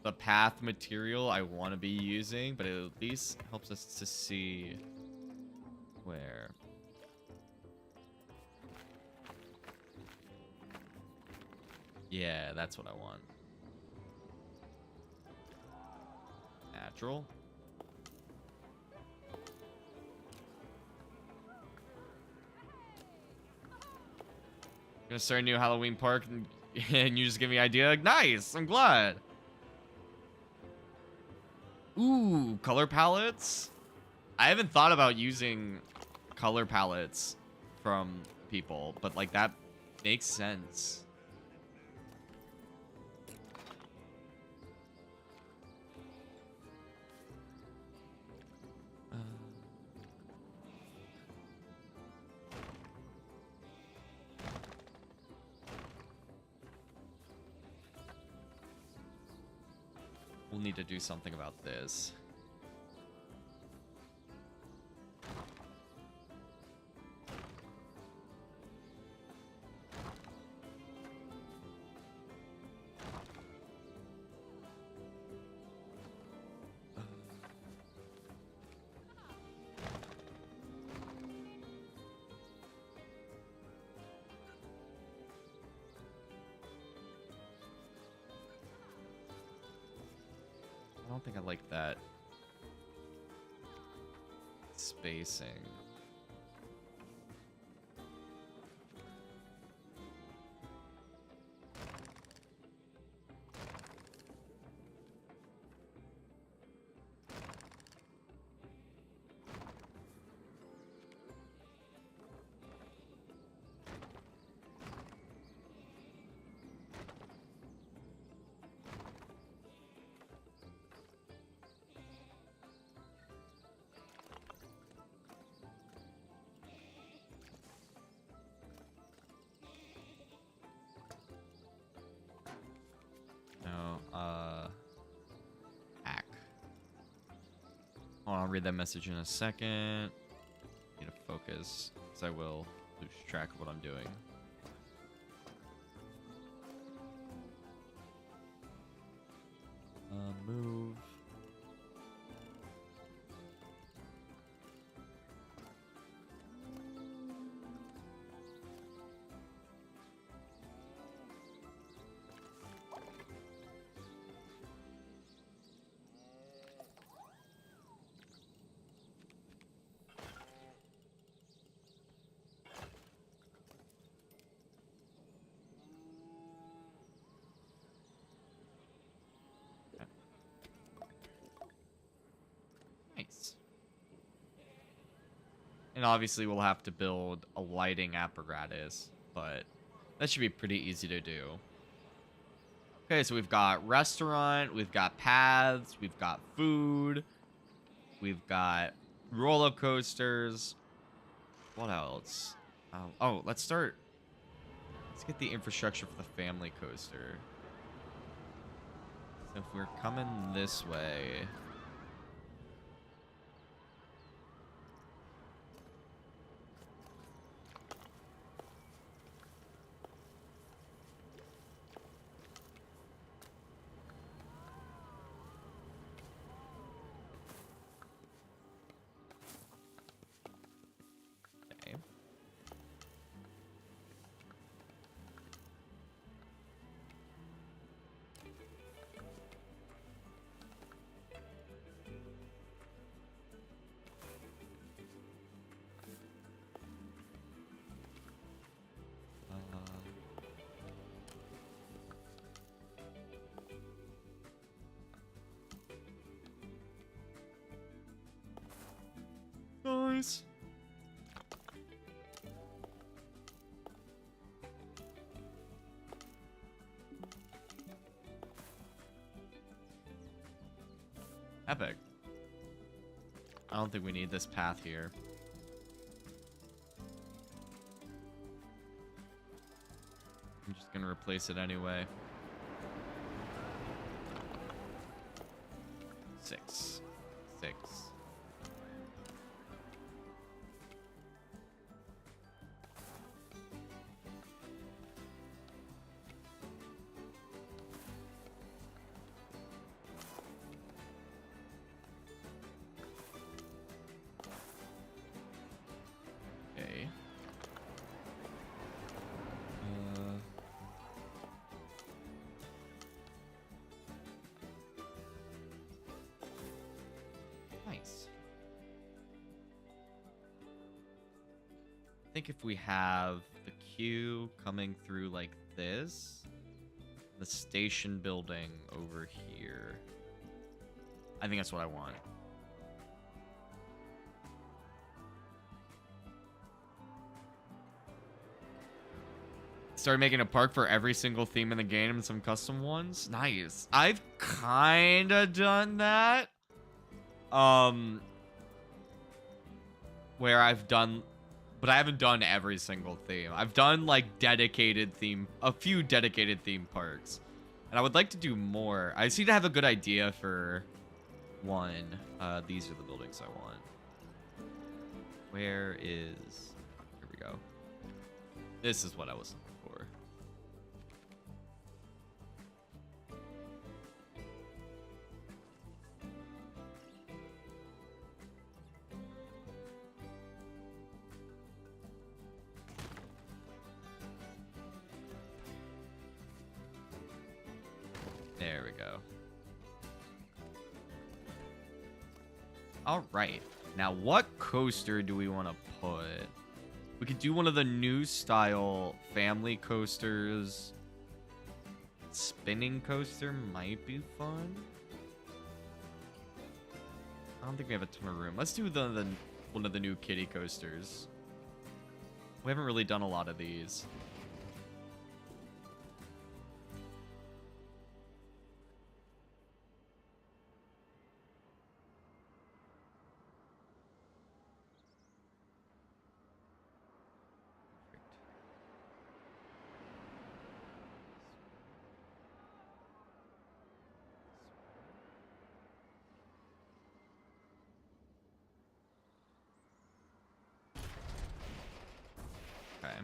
[SPEAKER 1] the path material I want to be using, but it at least helps us to see where. Yeah, that's what I want. Natural. Gonna start a new Halloween park and you just give me an idea. Nice, I'm glad. Ooh, color palettes. I haven't thought about using color palettes from people, but like that Makes sense. We'll need to do something about this. I don't think I like that spacing. No, hack. Hold on, I'll read that message in a second. Need to focus, because I will lose track of what I'm doing. Move. Nice. And obviously we'll have to build a lighting apparatus, but that should be pretty easy to do. Okay, so we've got restaurant, we've got paths, we've got food, we've got roller coasters. What else? Oh, let's start. Let's get the infrastructure for the family coaster. So if we're coming this way... Okay. Nice. Epic. I don't think we need this path here. I'm just gonna replace it anyway. 6. 6. Okay. Nice. I think if we have the queue coming through like this, the station building over here, I think that's what I want. Started making a park for every single theme in the game and some custom ones. Nice. I've kind of done that. Where I've done, but I haven't done every single theme. I've done like dedicated theme, a few dedicated theme parks. And I would like to do more. I seem to have a good idea for one. These are the buildings I want. Where is, here we go. This is what I was looking for. There we go. All right. Now, what coaster do we want to put? We could do one of the new style family coasters. Spinning coaster might be fun. I don't think we have a ton of room. Let's do one of the new kiddie coasters. We haven't really done a lot of these. Okay.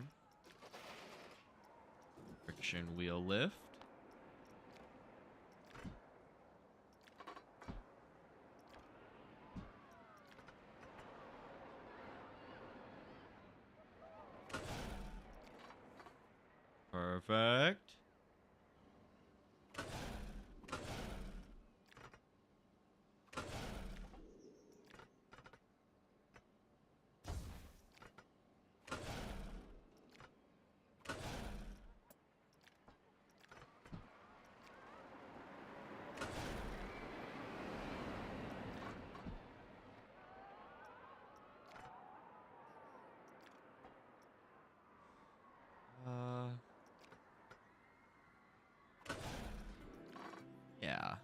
[SPEAKER 1] Friction wheel lift. Perfect. Yeah.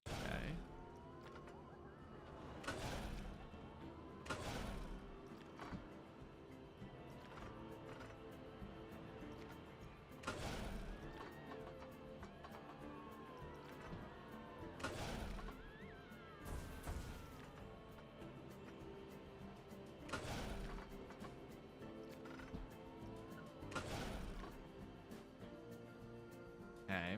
[SPEAKER 1] Okay. Okay.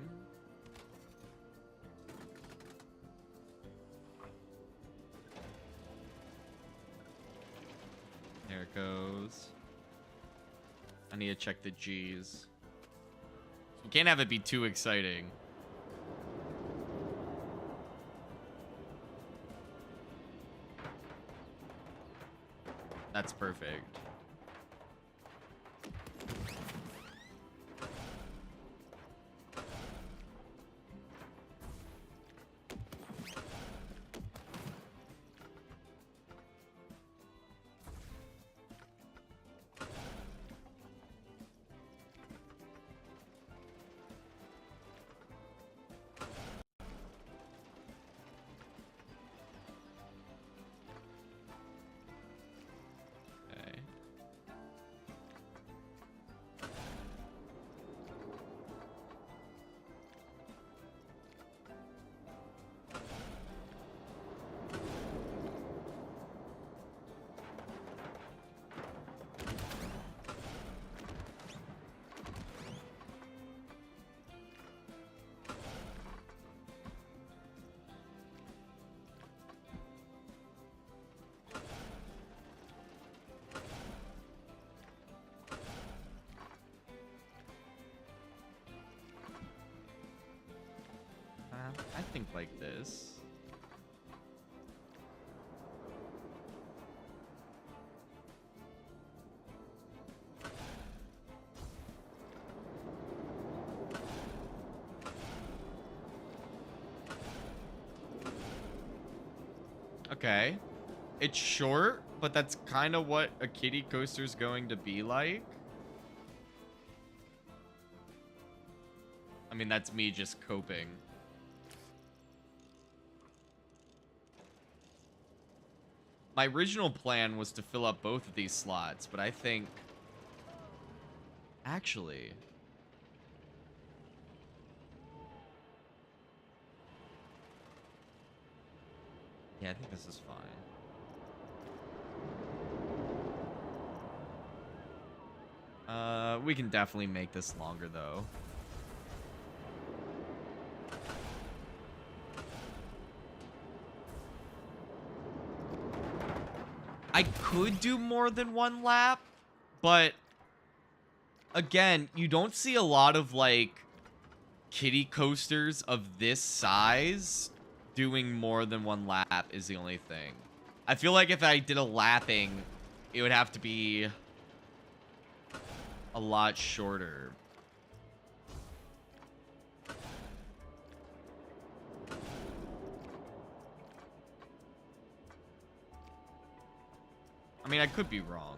[SPEAKER 1] There it goes. I need to check the G's. We can't have it be too exciting. That's perfect. Okay. I think like this. Okay. It's short, but that's kind of what a kiddie coaster is going to be like. I mean, that's me just coping. My original plan was to fill up both of these slots, but I think... Actually... Yeah, I think this is fine. We can definitely make this longer, though. I could do more than one lap, but again, you don't see a lot of, like, kiddie coasters of this size doing more than one lap is the only thing. I feel like if I did a lapping, it would have to be a lot shorter. I mean, I could be wrong.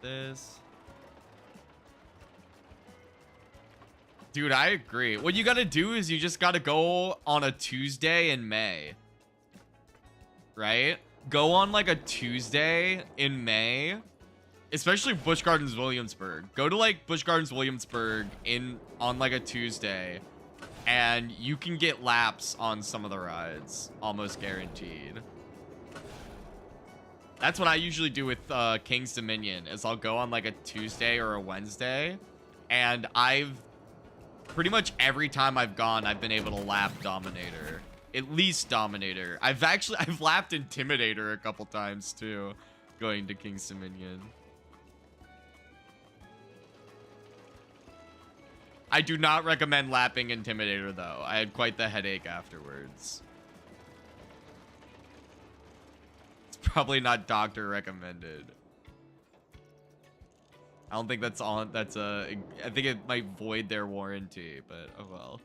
[SPEAKER 1] This. Dude, I agree. What you gotta do is you just gotta go on a Tuesday in May. Right? Go on like a Tuesday in May. Especially Busch Gardens Williamsburg. Go to like Busch Gardens Williamsburg on like a Tuesday. And you can get laps on some of the rides. Almost guaranteed. That's what I usually do with King's Dominion, is I'll go on like a Tuesday or a Wednesday, and I've pretty much every time I've gone, I've been able to lap Dominator. At least Dominator. I've lapped Intimidator a couple times too, going to King's Dominion. I do not recommend lapping Intimidator though. I had quite the headache afterwards. Probably not doctor recommended. I don't think that's on. I think it might void their warranty, but oh well.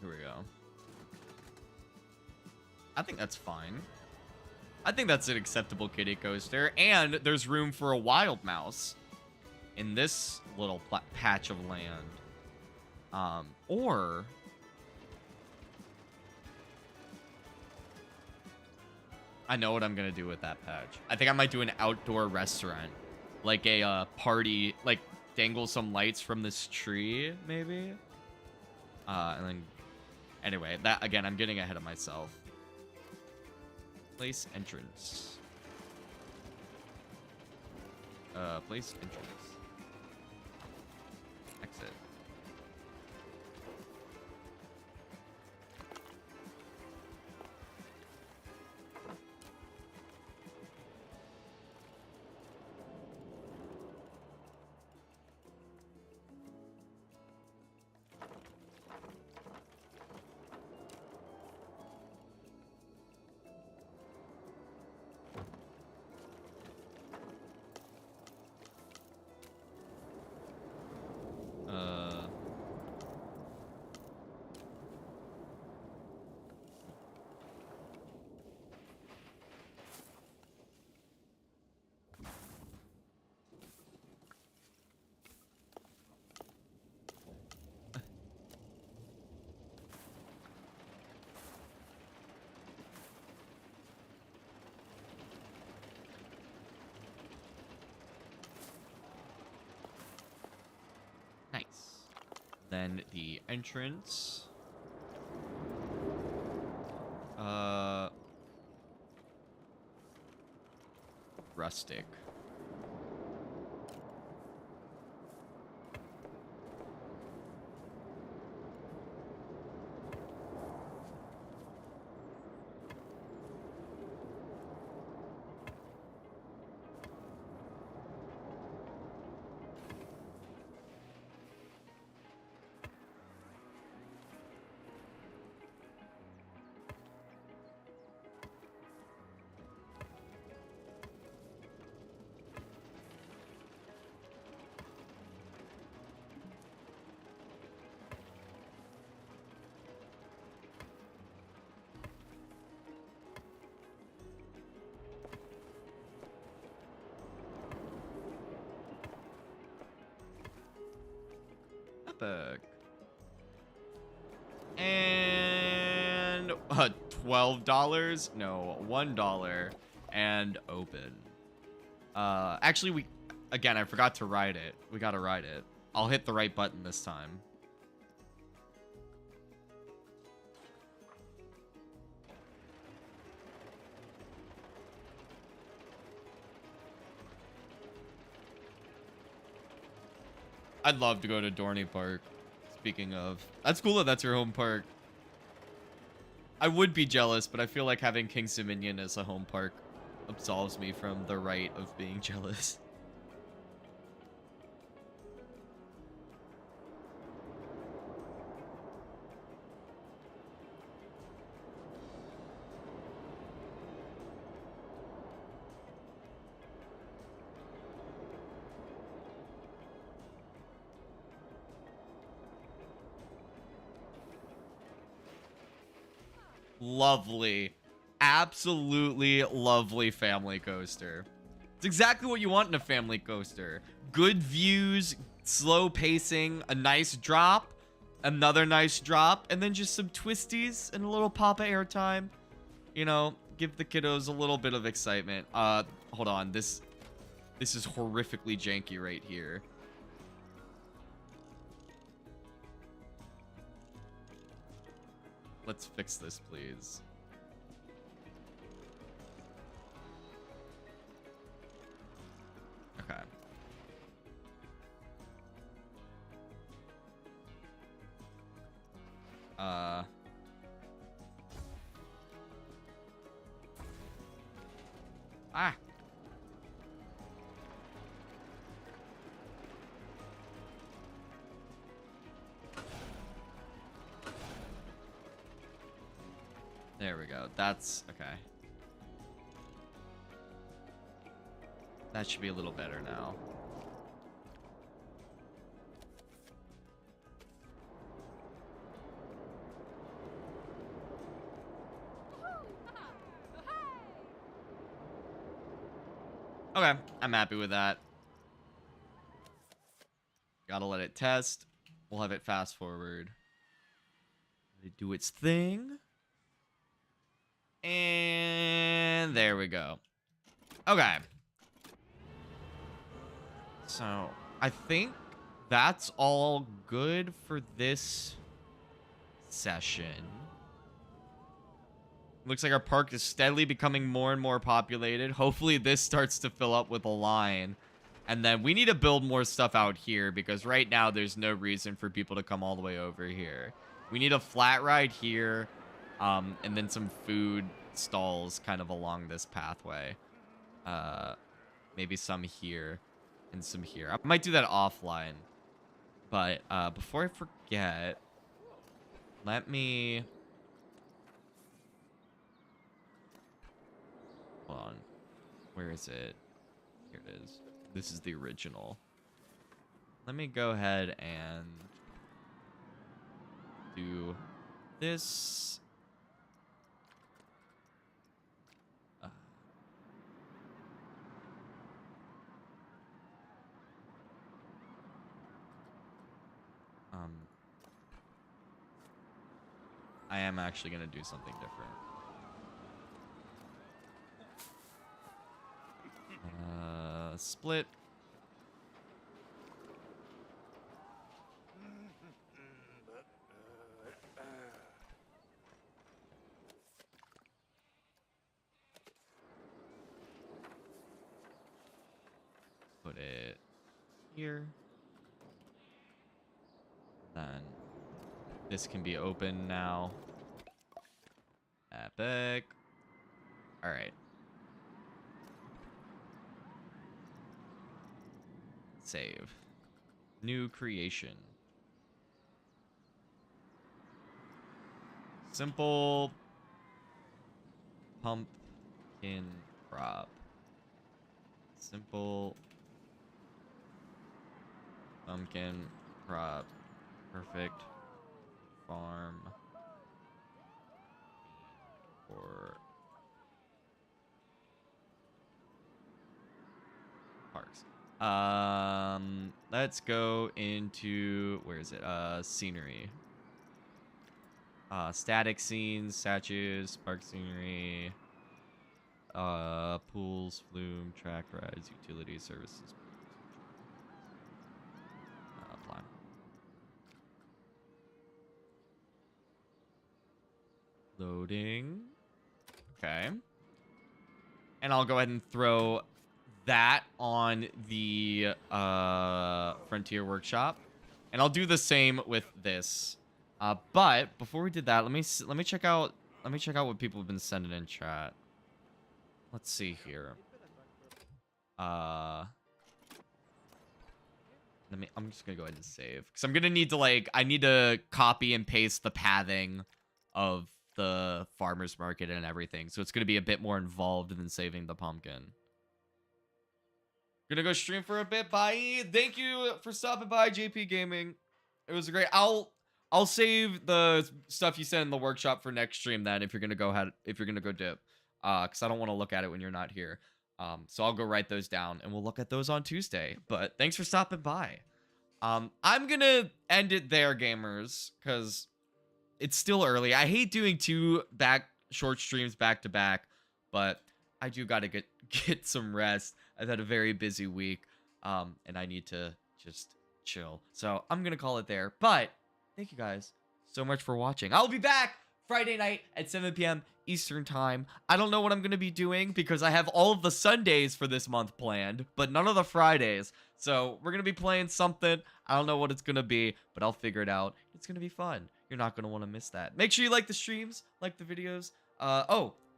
[SPEAKER 1] Here we go. I think that's fine. I think that's an acceptable kiddie coaster. And there's room for a wild mouse in this little patch of land. Or... I know what I'm going to do with that patch. I think I might do an outdoor restaurant. Like a party, like dangle some lights from this tree, maybe? And then... Anyway, that again, I'm getting ahead of myself. Place entrance. Place entrance. Exit. Then the entrance. Rustic. Epic. And $12? No, $1 and open. Actually, again, I forgot to write it. We gotta write it. I'll hit the right button this time. I'd love to go to Dorney Park. Speaking of, that's cool that that's your home park. I would be jealous, but I feel like having King's Dominion as a home park absolves me from the right of being jealous. Lovely. Absolutely lovely family coaster. It's exactly what you want in a family coaster. Good views, slow pacing, a nice drop, another nice drop, and then just some twisties and a little pop of airtime. You know, give the kiddos a little bit of excitement. Hold on. This is horrifically janky right here. Let's fix this, please. Okay. There we go. That's okay. That should be a little better now. Okay, I'm happy with that. Gotta let it test. We'll have it fast forward. Let it do its thing. And there we go. Okay. So, I think that's all good for this session. Looks like our park is steadily becoming more and more populated. Hopefully this starts to fill up with a line. And then we need to build more stuff out here because right now there's no reason for people to come all the way over here. We need a flat ride here, and then some food stalls kind of along this pathway. Maybe some here and some here. I might do that offline. But before I forget, let me... Hold on. Where is it? Here it is. This is the original. Let me go ahead and do this. I am actually going to do something different. Split. put it here. Then this can be open now. Epic. All right. Save. New creation. Simple pumpkin crop. Simple pumpkin crop. Perfect farm for parks. Let's go into, where is it? Scenery. Static scenes, statues, park scenery, pools, flume, track rides, utility services. Apply. Loading. Okay. And I'll go ahead and throw that on the Frontier Workshop. And I'll do the same with this. But before we did that, let me check out what people have been sending in chat. Let's see here. I'm just gonna go ahead and save, because I'm gonna need to, like, I need to copy and paste the pathing of the farmers market and everything, so it's gonna be a bit more involved than saving the pumpkin. Gonna go stream for a bit. Bye. Thank you for stopping by, JP Gaming. It was great. I'll save the stuff you sent in the workshop for next stream then, if you're gonna go dip, because I don't want to look at it when you're not here. So I'll go write those down and we'll look at those on Tuesday. But thanks for stopping by. I'm gonna end it there, gamers, because it's still early. I hate doing two short streams back to back, but I do gotta get some rest. I've had a very busy week, and I need to just chill. So I'm gonna call it there. But thank you guys so much for watching. I'll be back Friday night at 7 p.m. Eastern time. I don't know what I'm going to be doing because I have all of the Sundays for this month planned, but none of the Fridays. So we're going to be playing something. I don't know what it's going to be, but I'll figure it out. It's going to be fun. You're not going to want to miss that. Make sure you like the streams, like the videos.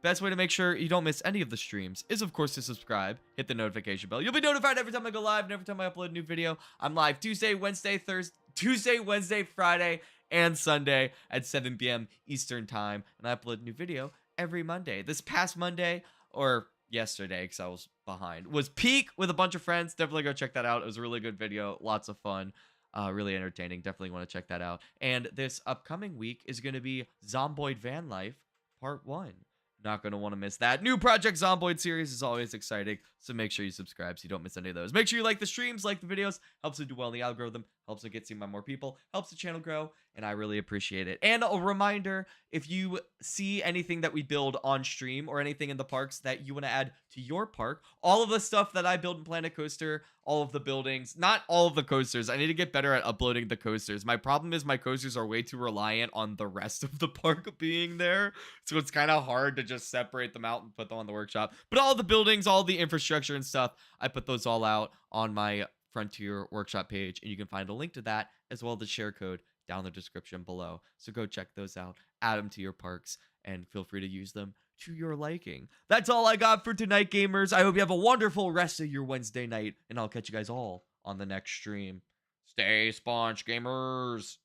[SPEAKER 1] Best way to make sure you don't miss any of the streams is, of course, to subscribe. Hit the notification bell. You'll be notified every time I go live and every time I upload a new video. I'm live Tuesday, Wednesday, Friday, and Sunday at 7 p.m. Eastern time, and I upload a new video every Monday. This past Monday, or yesterday, because I was behind, was Peak with a bunch of friends. Definitely go check that out. It was a really good video. Lots of fun. Really entertaining. Definitely want to check that out. And this upcoming week is going to be Zomboid Van Life Part 1. Not going to want to miss that. New Project Zomboid series is always exciting, so make sure you subscribe so you don't miss any of those. Make sure you like the streams, like the videos. Helps it do well in the algorithm. Helps it get seen by more people. Helps the channel grow, and I really appreciate it. And a reminder, if you see anything that we build on stream or anything in the parks that you want to add to your park, all of the stuff that I build in Planet Coaster, all of the buildings, not all of the coasters. I need to get better at uploading the coasters. My problem is my coasters are way too reliant on the rest of the park being there. So it's kind of hard to just separate them out and put them on the workshop. But all the buildings, all the infrastructure and stuff, I put those all out on my Frontier Workshop page. And you can find a link to that as well as the share code down in the description below. So go check those out, add them to your parks, and feel free to use them to your liking. That's all I got for tonight, gamers. I hope you have a wonderful rest of your Wednesday night, and I'll catch you guys all on the next stream. Stay sponge, gamers.